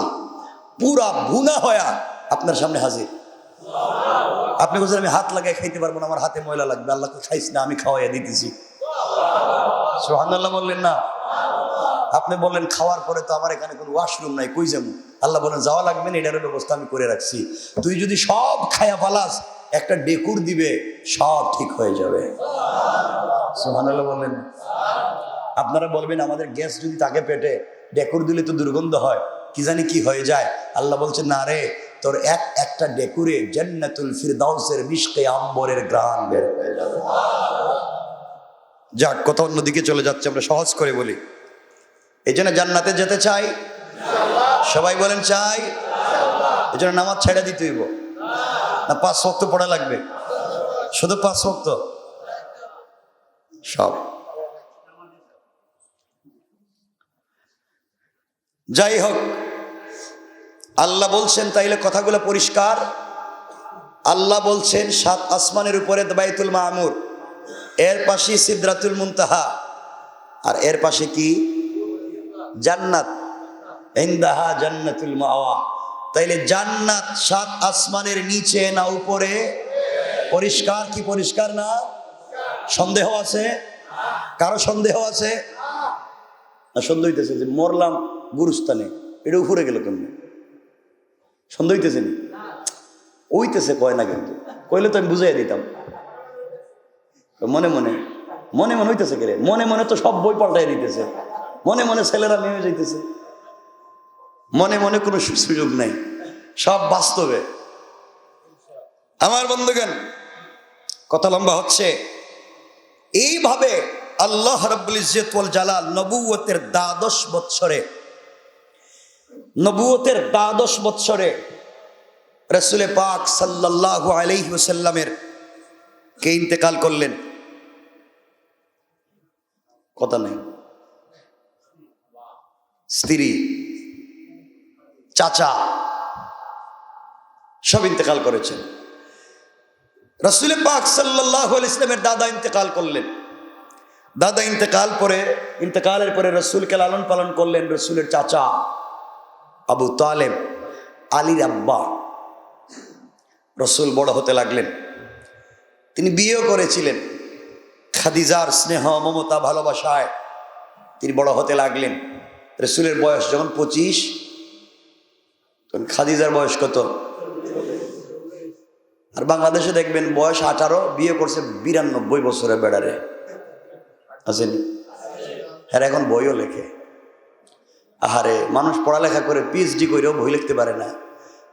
পুরা ভুনা হয়া আপনার সামনে হাজির। আপনি বলছেন আমি হাত লাগাই খাইতে পারবো না, আমার হাতে ময়লা লাগবে। আল্লাহকে খাইস না, আমি খাওয়াইয়া দিতেছি। সুবহানাল্লাহ বললেন না। আপনি বললেন খাওয়ার পরে তো আমার এখানে কোনো ওয়াশরুম নাই, কই যাবো? আল্লাহ বলেন যাওয়া লাগবে না, এটার ব্যবস্থা আমি করে রাখছি। তুই যদি সব খায়া পালাস, একটা ডেকুর দিবে, সব ঠিক হয়ে যাবে। সুবহানাল্লাহ বললেন। আপনারা বলবেন আমাদের গ্যাস যদি তাকে পেটে, ডেকুর দিলে তো দুর্গন্ধ হয়, কি জানি কি হয়ে যায়। আল্লাহ বলছেন না রে, তোর একটা ডেকুরে জান্নাতুল ফিরদাউসের মিশকে আম্বরের ঘ্রাণ বের হয়ে যাবে। যাক, কথা অন্যদিকে চলে যাচ্ছে, আমরা সহজ করে বলি। এই জন্য জান্নাতে যেতে চাই, সবাই বলেন চাই। এই জন্য নামাজ ছেড়ে দিতে হইব না? 5 ওয়াক্ত পড়া লাগবে? শুধু 5 ওয়াক্ত? সব। যাই হোক, আল্লাহ বলছেন, তাইলে কথাগুলো পরিষ্কার। আল্লাহ বলছেন 7 আসমানের উপরে বাইতুল মামুর, এর পাশে সিদরাতুল মুনতাহা, আর এর পাশে কি? জান্নাত। ইনদাহা জান্নাতুল মাওয়া। তাইলে জান্নাত 7 আসমানের নিচে না উপরে? পরিষ্কার কি পরিষ্কার না? সন্দেহ আছে? কারো সন্দেহ আছে? না সন্দেহ হইতেছে যে মরলাম গুরুস্থানে, এটা উপরে গেল কেমন? সন্দেহ হইতেছে না? ওইতেছে কয় না, কিন্তু কইলে তো আমি বুঝাই দিতাম। মনে মনে মনে মনে হইতেছে কে রে? মনে মনে তো সব বই পাল্টাই দিতেছে, মনে মনে ছেলেরা নেমে যাইতেছে, মনে মনে কোনো সুযোগ নাই। সব বাস্তবে। আমার বন্ধুগণ, কথা লম্বা হচ্ছে। এইভাবে আল্লাহ রাব্বুল ইজ্জত ওয়াল জালাল নবুয়তের দ্বাদশ বৎসরে রাসূল পাক সাল্লাল্লাহু আলাইহি ওয়াসাল্লামের কে ইন্তেকাল করলেন? কথা নেই। স্ত্রী, চাচা সব ইন্তেকাল করেছেন। রাসূল পাক সাল্লাল্লাহু আলাইহি ওয়াসাল্লামের দাদা ইন্তেকাল করলেন। দাদা ইন্তেকালের পরে রসুলকে লালন পালন করলেন রসুলের চাচা আবু তালেব, আলীর আব্বা। রসুল বড় হতে লাগলেন। তিনি বিয়েও করেছিলেন। খাদিজার স্নেহ, মমতা, ভালোবাসায় তিনি বড় হতে লাগলেন। রসুলের বয়স যখন 25, তখন খাদিজার বয়স কত? আর বাংলাদেশে দেখবেন বয়স 18, বিয়ে করছে 92 বছরের বেড়ারে। আছেন? হ্যাঁ, এখন বইও লেখে। আহারে, মানুষ পড়ালেখা করে পিএইচডি করেও বই লিখতে পারে না।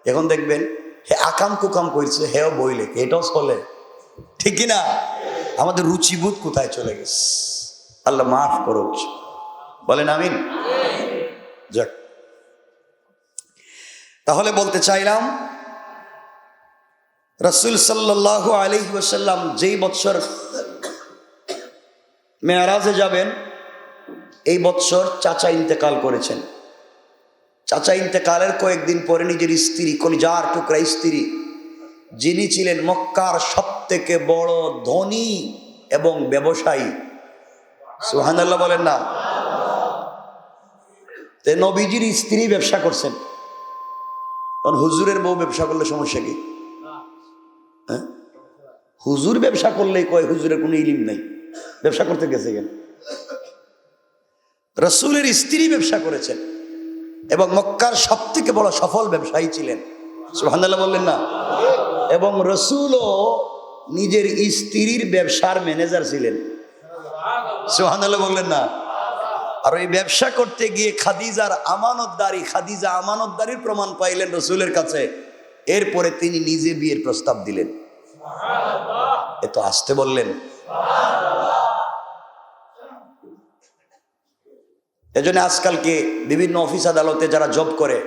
এখন দেখবেন হে আকাম কুকাম করছে, হেও বই লেখে। এটাও চলে, ঠিক কিনা? আমাদের রুচিবোধ কোথায় চলে গেছে? আল্লাহ মাফ করুক, বলেন আমিন। যাক, তাহলে বলতে চাইলাম রাসূল সাল্লাল্লাহু আলাইহি ওয়াসাল্লাম যেই বছর মেরাজে যাবেন, এই বৎসর চাচা ইন্তেকাল করেছেন। চাচা ইন্তেকালের কয়েকদিন পরে নিজের স্ত্রী, কলিজার টুকরা স্ত্রী, যিনি ছিলেন মক্কার সবথেকে বড় ধনী এবং ব্যবসায়ী, সুবহানাল্লাহ বলেন না, তে নবীজির স্ত্রী ব্যবসা করছেন। কারণ হুজুরের বউ ব্যবসা করলে সমস্যা কি? হ্যাঁ, হুজুর ব্যবসা করলেই কয় হুজুরের কোনো ইলিম নাই, ব্যবসা করতে গেছে কেন? রসুলের স্ত্রী ব্যবসা করেছেন এবং মক্কার সবথেকে বড় সফল ব্যবসায়ী ছিলেন, সুবহানাল্লাহ বললেন না। এবং রসুলও নিজের স্ত্রীর ব্যবসার ম্যানেজার ছিলেন, সুবহানাল্লাহ বললেন না। আর ওই ব্যবসা করতে গিয়ে খাদিজা আমানতদারির প্রমাণ পাইলেন রসুলের কাছে। এরপরে তিনি নিজে বিয়ের প্রস্তাব দিলেন। এত আসতে বললেন। এজন্য আজকালকে বিভিন্ন অফিস আদালতে যারা জব করে,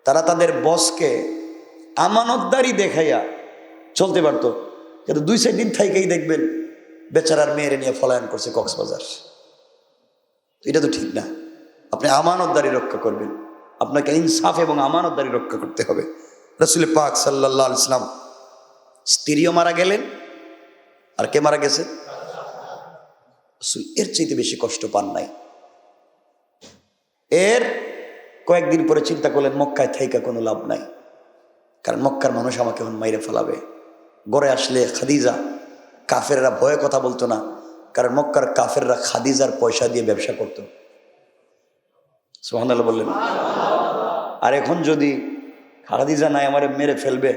তারা তাদের বসকে আমানতদারি দেখাইয়া চলতে পারত, কিন্তু 2-4 দিন থেকেই দেখবেন বেচারার মেয়েরে নিয়ে পলায়ন করছে কক্সবাজার। এটা তো ঠিক না। আপনি আমানতদারি রক্ষা করবেন, আপনাকে ইনসাফ এবং আমানতদারি রক্ষা করতে হবে। রাসূল পাক সাল্লাল্লাহু আলাইহি ওয়াসাল্লাম স্ত্রীও মারা গেলেন, আর কে মারা গেছে? রাসূল এর চাইতে বেশি কষ্ট পান নাই। এর কয়েকদিন পরে চিন্তা করলেন মক্কায় থাইকা কোনো লাভ নাই, কারণ মক্কার মানুষ আমাকে এখন মাইরে ফেলাবে। গড়ে আসলে খাদিজা, কাফেররা ভয়ে কথা বলতো না, কারণ মক্কার কাফেররা খাদিজার পয়সা দিয়ে ব্যবসা করত, সুবহানাল্লাহ বললেন। আর এখন যদি খাদিজা নাই, আমারে মেরে ফেলবে,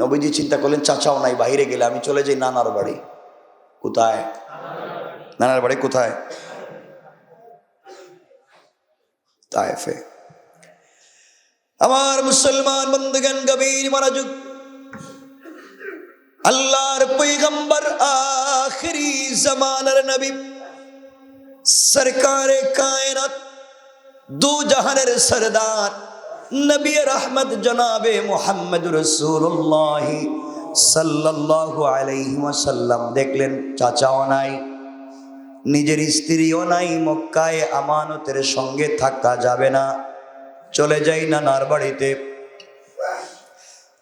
নবীজি চিন্তা করলেন চাচাও নাই, বাইরে গেলে আমি চলে যাই নানার বাড়ি। কোথায়? নানার বাড়ি কোথায়? তায়েফে। আমার মুসলমান বন্ধুগণ, গভীর মনোযোগ। আল্লাহর পয়গম্বর, আখিরি জামানার নবী, সরকারে কায়নাত, দু জাহানের সরদার, নবী রহমত জনাবে মুহাম্মদুর রাসূলুল্লাহ সাল্লাল্লাহু আলাইহি ওয়াসাল্লাম দেখলেন চাচাও নাই, নিজের স্ত্রীও নাই, মক্কায় আমানতের সঙ্গে থাকা যাবে না, চলে যাই নানার বাড়িতে।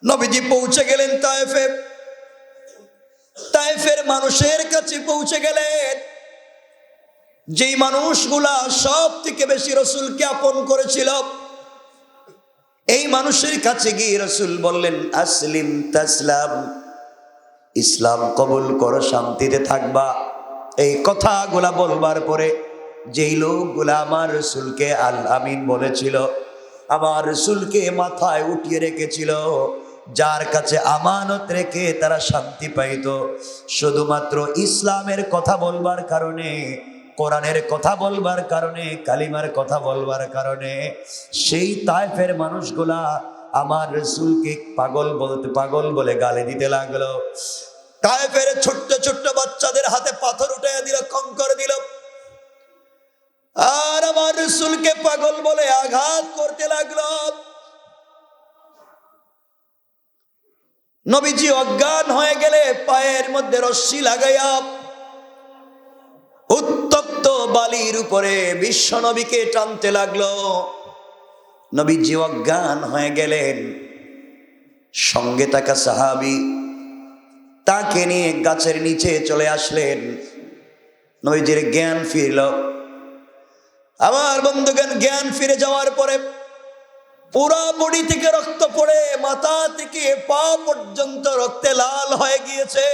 নবীজি পৌঁছে গেলেন তায়েফে। তায়েফের মানুষের কাছে পৌঁছে গেলেন, যেই মানুষগুলা সব থেকে বেশি রসুলকে আপন করেছিল, এই মানুষের কাছে গিয়ে রসুল বললেন আসলিম তাসলাম, ইসলাম কবুল করো, শান্তিতে থাকবা। এই কথাগুলা বলবার পরে যেই লোকগুলা আমার রসুলকে আল আমিন বলেছিল, আমার রসুলকে মাথায় উঠিয়ে রেখেছিল, যার কাছে আমানত রেখে তারা শান্তি পাইত, শুধুমাত্র ইসলামের কথা বলবার কারণে, কোরআনের কথা বলবার কারণে, কালিমার কথা বলবার কারণে, সেই তায়েফের মানুষগুলা আমার রাসূলকে পাগল বলে গালি দিতে লাগলো। তায়েফের ছোট্ট ছোট্ট বাচ্চাদের হাতে পাথর উঠাইয়া দিল, কঙ্কর দিল, আর আমার রাসূলকে পাগল বলে আঘাত করতে লাগলো। নবীজি অজ্ঞান হয়ে গেলে পায়ের মধ্যে রশ্মি লাগাইয়া উত্তপ্ত বালির উপরে বিশ্ব নবীকে টানতে লাগলো। নবীজি অজ্ঞান হয়ে গেলেন। সঙ্গে থাকা সাহাবী তাকে নিয়ে গাছের নিচে চলে আসলেন। নবীজির জ্ঞান ফিরল। আমার বন্ধুগণ, জ্ঞান ফিরে যাওয়ার পরে পুরা বডি থেকে রক্ত পড়ে মাথা থেকে পা পর্যন্ত রক্তে লাল হয়ে গিয়েছে।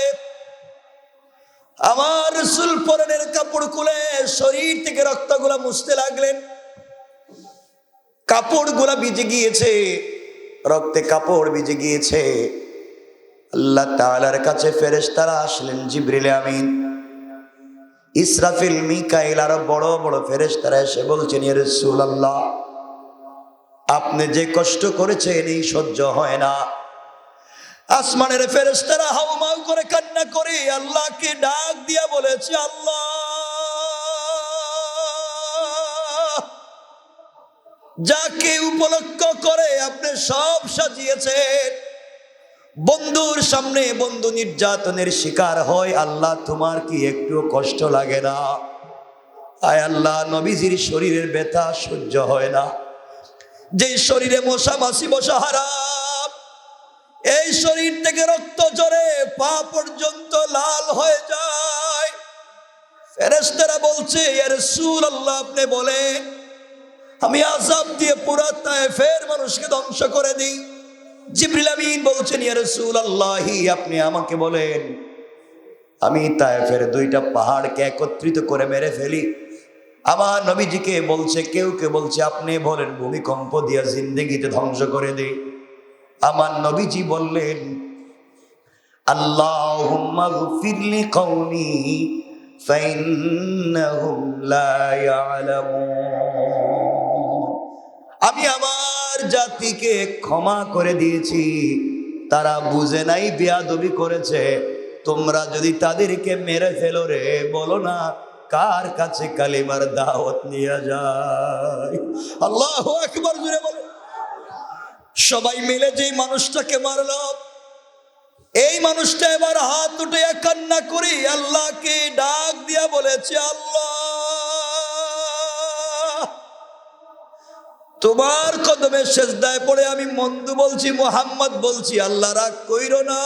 আমার রাসূল পরনের কাপড় খুলে শরীর থেকে রক্তগুলা মুছতে লাগলেন। কাপড়গুলা ভিজে গিয়েছে, রক্তে কাপড় ভিজে গিয়েছে। আল্লাহ তাআলার কাছে ফেরেশতারা আসলেন, জিবরিল আমিন, ইসরাফিল, মিকাইল আর বড় বড় ফেরেশতারা এসে বলছেন, ইয়া রাসূলুল্লাহ, আপনি যে কষ্ট করেছেন এই সহ্য হয় না। আসমানের ফেরেশতারা হাউমাউ করে কান্না করে আল্লাহকে ডাক দিয়া বলেছে, আল্লাহ, যাকে উপলক্ষ করে আপনি সব সাজিয়েছেন, বন্ধুর সামনে বন্ধু নির্যাতনের শিকার হয়, আল্লাহ তোমার কি একটু কষ্ট লাগে না? আয় আল্লাহ, নবীজির শরীরের ব্যথা সহ্য হয় না। যে শরীরে মশা মাছি বসা হারাম, এই শরীর থেকে রক্ত ঝরে পা পর্যন্ত লাল হয়ে যায়। ফেরেশতারা বলছে, ইয়া রাসূলুল্লাহ, আপনি বলেন আমি আযাব দিয়ে পুরা তায়েফের মানুষকে ধ্বংস করে দিই। জিবরিল আমিন বলছেন, ইয়া রাসূলুল্লাহ, আপনি আমাকে বলেন আমি তায়েফের দুইটা পাহাড়কে একত্রিত করে মেরে ফেলি। আমার নবীজিকে বলছে, কেউ বলছে আপনি বলেন ভূমিকম্প দিয়া জিন্দেগিতে ধ্বংস করে দে। আমার নবীজি বললেন, আল্লাহুম্মা গফির লিকাওমি ফাইন্নাহুম লা ইয়ালামুন। আমি আমার জাতিকে ক্ষমা করে দিয়েছি, তারা বুঝে নাই, বেয়াদবি করেছে। তোমরা যদি তাদেরকে মেরে ফেলো রে, বলো না কার কাছে কালিমার দাওয়াত নিয়ে যায়। আল্লাহু আকবার, জোরে বলো। সবাই মিলে যেই মানুষটাকে মারল, এই মানুষটা এবার হাত উঠে কান্না করে আল্লাহকে ডাক দিয়া বলেছে, আল্লাহ, তোমার কদমে সেজদায় পড়ে আমি মন্দু বলছি, মুহাম্মদ বলছি, আল্লাহ রাগ কইরো না।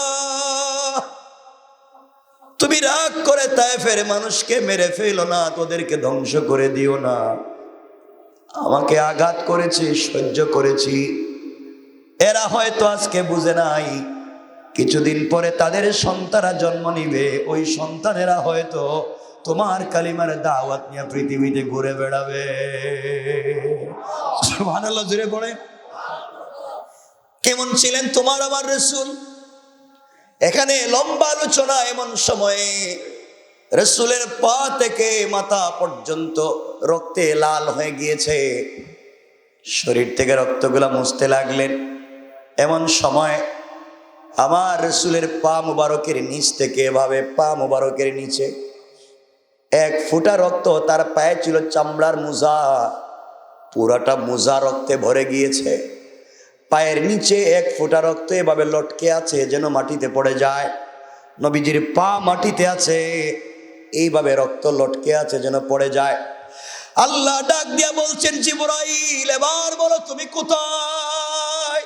তুমি রাগ করে তায়েফের মানুষকে মেরে ফেলো না, তোদেরকে ধ্বংস করে দিও না। আমাকে আঘাত করেছে, সহ্য করেছি। এরা হয়তো আজকে বুঝে নাই, কিছুদিন পরে তাদের সন্তানরা জন্ম নিবে, ওই সন্তানেরা হয়তো তোমার কালিমার দাওয়াত নিয়ে পৃথিবীতে ঘুরে বেড়াবে। সুবহানাল্লাহ, জোরে পড়ে। কেমন ছিলেন তোমার আমার রাসূল? এখানে লম্বা আলোচনা। এমন সময়ে রাসূলের পা থেকে মাথা পর্যন্ত রক্তে লাল হয়ে গিয়েছে, শরীর থেকে রক্তগুলা মুছতে লাগলেন। এমন সময় আমার রাসূলের পা মুবারকের নিচ থেকে, এভাবে পা মুবারকের নিচে এক ফোঁটা রক্ত, তার পায়ে ছিল চামড়ার মোজা, পুরাটা মোজা রক্তে ভরে গিয়েছে। পায়ের নিচে এক ফোঁটা রক্ত এভাবে লটকে আছে, যেন মাটিতে পড়ে যায়। নবীজির পা মাটিতে আছে, এইভাবে রক্ত লটকে আছে, যেন পড়ে যায়। আল্লাহ ডাক দিয়া বলছেন, জিবরাইল, এবার বলো তুমি কোথায়?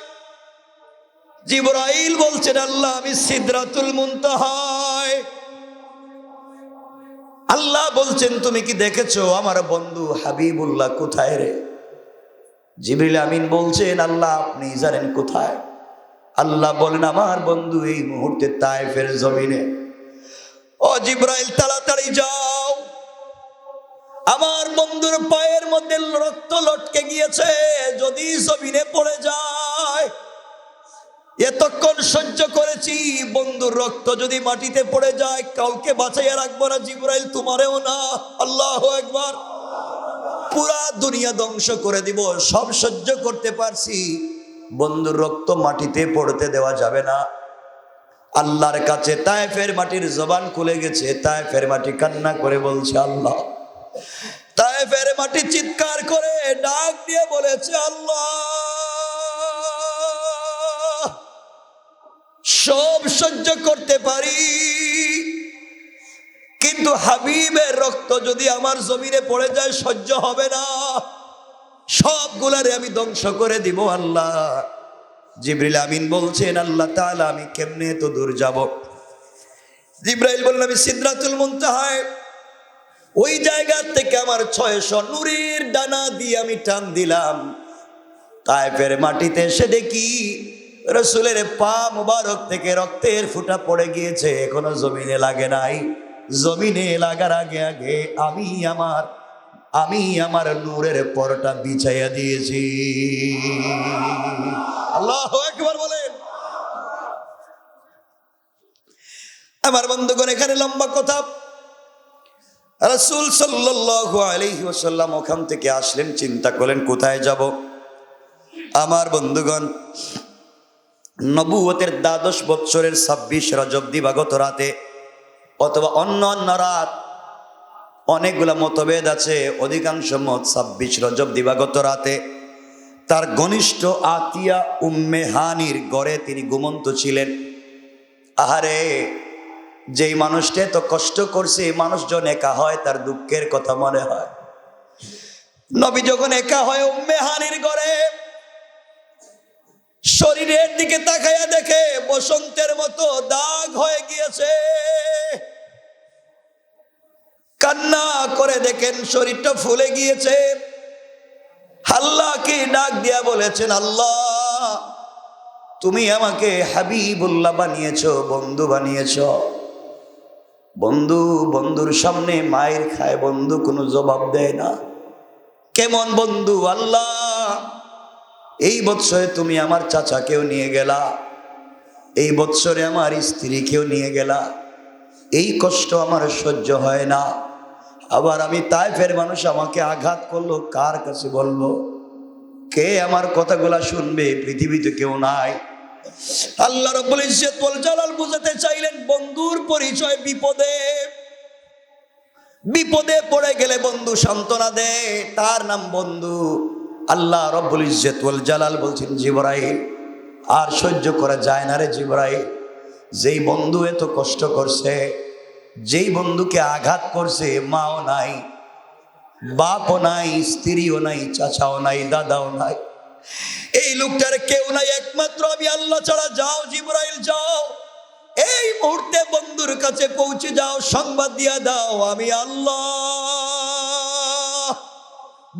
জিবরাইল বলছেন, আল্লাহ, আমি সিদরাতুল মুনতাহায়। আল্লাহ বলছেন, তুমি কি দেখেছো আমার বন্ধু হাবিবুল্লাহ কোথায় রে? জিবরিল আমিন বলছেন, আল্লাহ আপনি জানেন কোথায়। আল্লাহ বলেন, আমার বন্ধু এই মুহূর্তে তায়েফের জমিনে। ও জিবরাইল, তাড়াতাড়ি যাও, আমার বন্ধুর পায়ের মধ্যে রক্ত লটকে গিয়েছে, যদি জমিনে পড়ে যায়। এতক্ষণ সহ্য করেছি, বন্ধুর রক্ত যদি মাটিতে পড়ে যায়, কাউকে বাঁচাইয়া রাখবো না, জিবরাইল তোমারেও না। আল্লাহু আকবার। পুরা দুনিয়া ধ্বংস করে দিব, সব সহ্য করতে পারছি, বন্ধুর রক্ত মাটিতে পড়তে দেওয়া যাবে না। আল্লাহর কাছে তায়েফের মাটির জবান খুলে গেছে। তায়েফের মাটি কান্না করে বলছে আল্লাহ। তায়েফের মাটি চিৎকার করে ডাক দিয়ে বলেছে আল্লাহ, সব সহ্য করতে পারি, কিন্তু হাবিবের রক্ত যদি আমার জমিনে পড়ে যায় সহ্য হবে না, সবগুলারে আমি ধ্বংস করে দিব আল্লাহ। জিবরিল আমিন বলছেন আল্লাহ তাআলা আমি কেমনে তো দূর যাব? জিবরাইল বললেন আমি সিদরাতুল মুনতাহায় ওই জায়গা থেকে আমার 600 নূরের ডানা দিয়ে আমি টান দিলাম। তায়েফের মাটিতে এসে দেখি রাসূলের পা মুবারক থেকে রক্তের ফোঁটা পড়ে গিয়েছে, এখনো জমিনে লাগে নাই। জমিনে লাগার আগে আগে আমি আমার নূরের পরটা বিছাইয়া দিয়েছি। আল্লাহু আকবার বলেন। আমার বন্ধুগণ, এখানে লম্বা কথা। রাসূল সাল্লাল্লাহু আলাইহি ওয়াসাল্লাম ওখান থেকে আসলেন, চিন্তা করলেন কোথায় যাব। আমার বন্ধুগণ, নবুয়তের 12 বৎসরের 26 রজব দিবাগত রাতে অথবা অন্য অন্য রাত, অনেকগুলা মতভেদ আছে, অধিকাংশ মত 26 রজব দিবাগত রাতে তার ঘনিষ্ঠ আতিয়া উম্মে হানির ঘরে তিনি ঘুমন্ত ছিলেন। আহারে, যেই মানুষটা তো কষ্ট করছে, মানুষজন একা হয়, তার দুঃখের কথা মনে হয়। নবী যখন একা হয় উম্মে হানির ঘরে, শরীরের দিকে তাকাইয়া দেখে বসন্তের মতো দাগ হয়ে গিয়েছে। কান্না করে দেখেন শরীরটা ফুলে গিয়েছে। আল্লাহকে ডাক দিয়া বলেছেন আল্লাহ, তুমি আমাকে হাবিবুল্লাহ বানিয়েছো, বন্ধু বানিয়েছো। বন্ধুর সামনে মায়ের খায়, বন্ধু কোনো জবাব দেয় না। কেমন বন্ধু আল্লাহ, এই বৎসরে তুমি আমার চাচাকেও নিয়ে গেলা, এই বৎসরে আমার স্ত্রীকেও নিয়ে গেলা, এই কষ্ট আমার সহ্য হয় না। আবার আমি তায়েফের মানুষ আমাকে আঘাত করলো, কার কাছে বলবো? কে আমার কথাগুলা শুনবে? পৃথিবীতে কেউ নাই। আল্লাহ রাব্বুল ইজ্জত ওয়াল জালাল বুঝাতে চাইলেন বন্ধুর পরিচয় বিপদে পড়ে গেলে বন্ধু সান্ত্বনা দেয়, তার নাম বন্ধু। আল্লাহ রাব্বুল ইজ্জত ওয়াল জালাল বলছেন জিবরাইল, আর সহ্য করা যায় না রে জিবরাইল, যেই বন্ধু এত কষ্ট করছে, যেই বন্ধুকে আঘাত করছে, মাও নাই, বাপও নাই, স্ত্রীও নাই, চাচাও নাই, দাদাও নাই, এই লোকটার কেউ নাই, একমাত্র আমি আল্লাহ ছাড়া। যাও জিবরাইল যাও, এই মুহূর্তে বন্ধুর কাছে পৌঁছে যাও, সংবাদ দিয়া দাও আমি আল্লাহ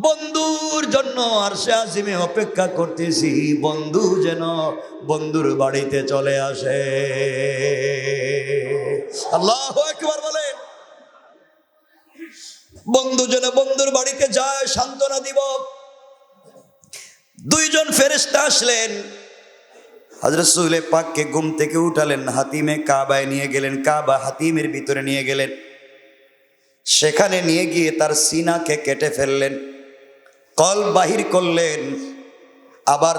বন্ধুর জন্য আরশে আজিমে অপেক্ষা করতেছি, বন্ধু যেন বন্ধুর বাড়িতে চলে আসে। আল্লাহু আকবার বলেন। বন্ধু যেন বন্ধুর বাড়িতে যায়, সান্ত্বনা দিব। 2জন ফেরেশতা আসলেন, হযরত রাসূল পাককে ঘুম থেকে উঠালেন, হাতিমে কাবায় নিয়ে গেলেন, কাবা হাতিমের ভিতরে নিয়ে গেলেন। সেখানে নিয়ে গিয়ে তার সিনাকে কেটে ফেললেন, কল্ব বাহির করলেন, আবার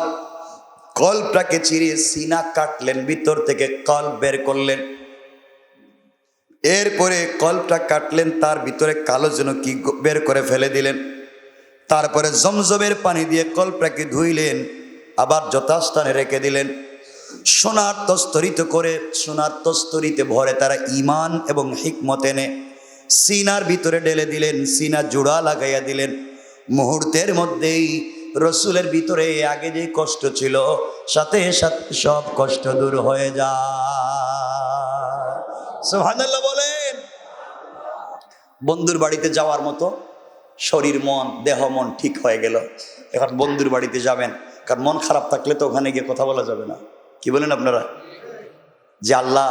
কল্বটাকে চিরিয়ে সিনা কাটলেন, ভিতর থেকে কল্ব বের করলেন। এরপরে কল্বটা কাটলেন, তার ভিতরে কালো যেন কি বের করে ফেলে দিলেন। তারপরে জমজমের পানি দিয়ে কল্বটাকে ধুইলেন, আবার যথাস্থানে রেখে দিলেন। সোনার তস্তরিতে ভরে তারা ঈমান এবং হিকমত এনে সিনার ভিতরে ঢেলে দিলেন, সিনা জোড়া লাগাইয়া দিলেন। মুহূর্তের মধ্যেই রসুলের ভিতরে আগে যে কষ্ট ছিল, সাথে সাথে সব কষ্ট দূর হয়ে যায়। সুবহানাল্লাহ বলেন। বন্ধুর বাড়িতে যাওয়ার মতো শরীর, মন, দেহ মন ঠিক হয়ে গেল। এখন বন্ধুর বাড়িতে যাবেন, কারণ মন খারাপ থাকলে তো ওখানে গিয়ে কথা বলা যাবে না। কি বলেন আপনারা? যে আল্লাহ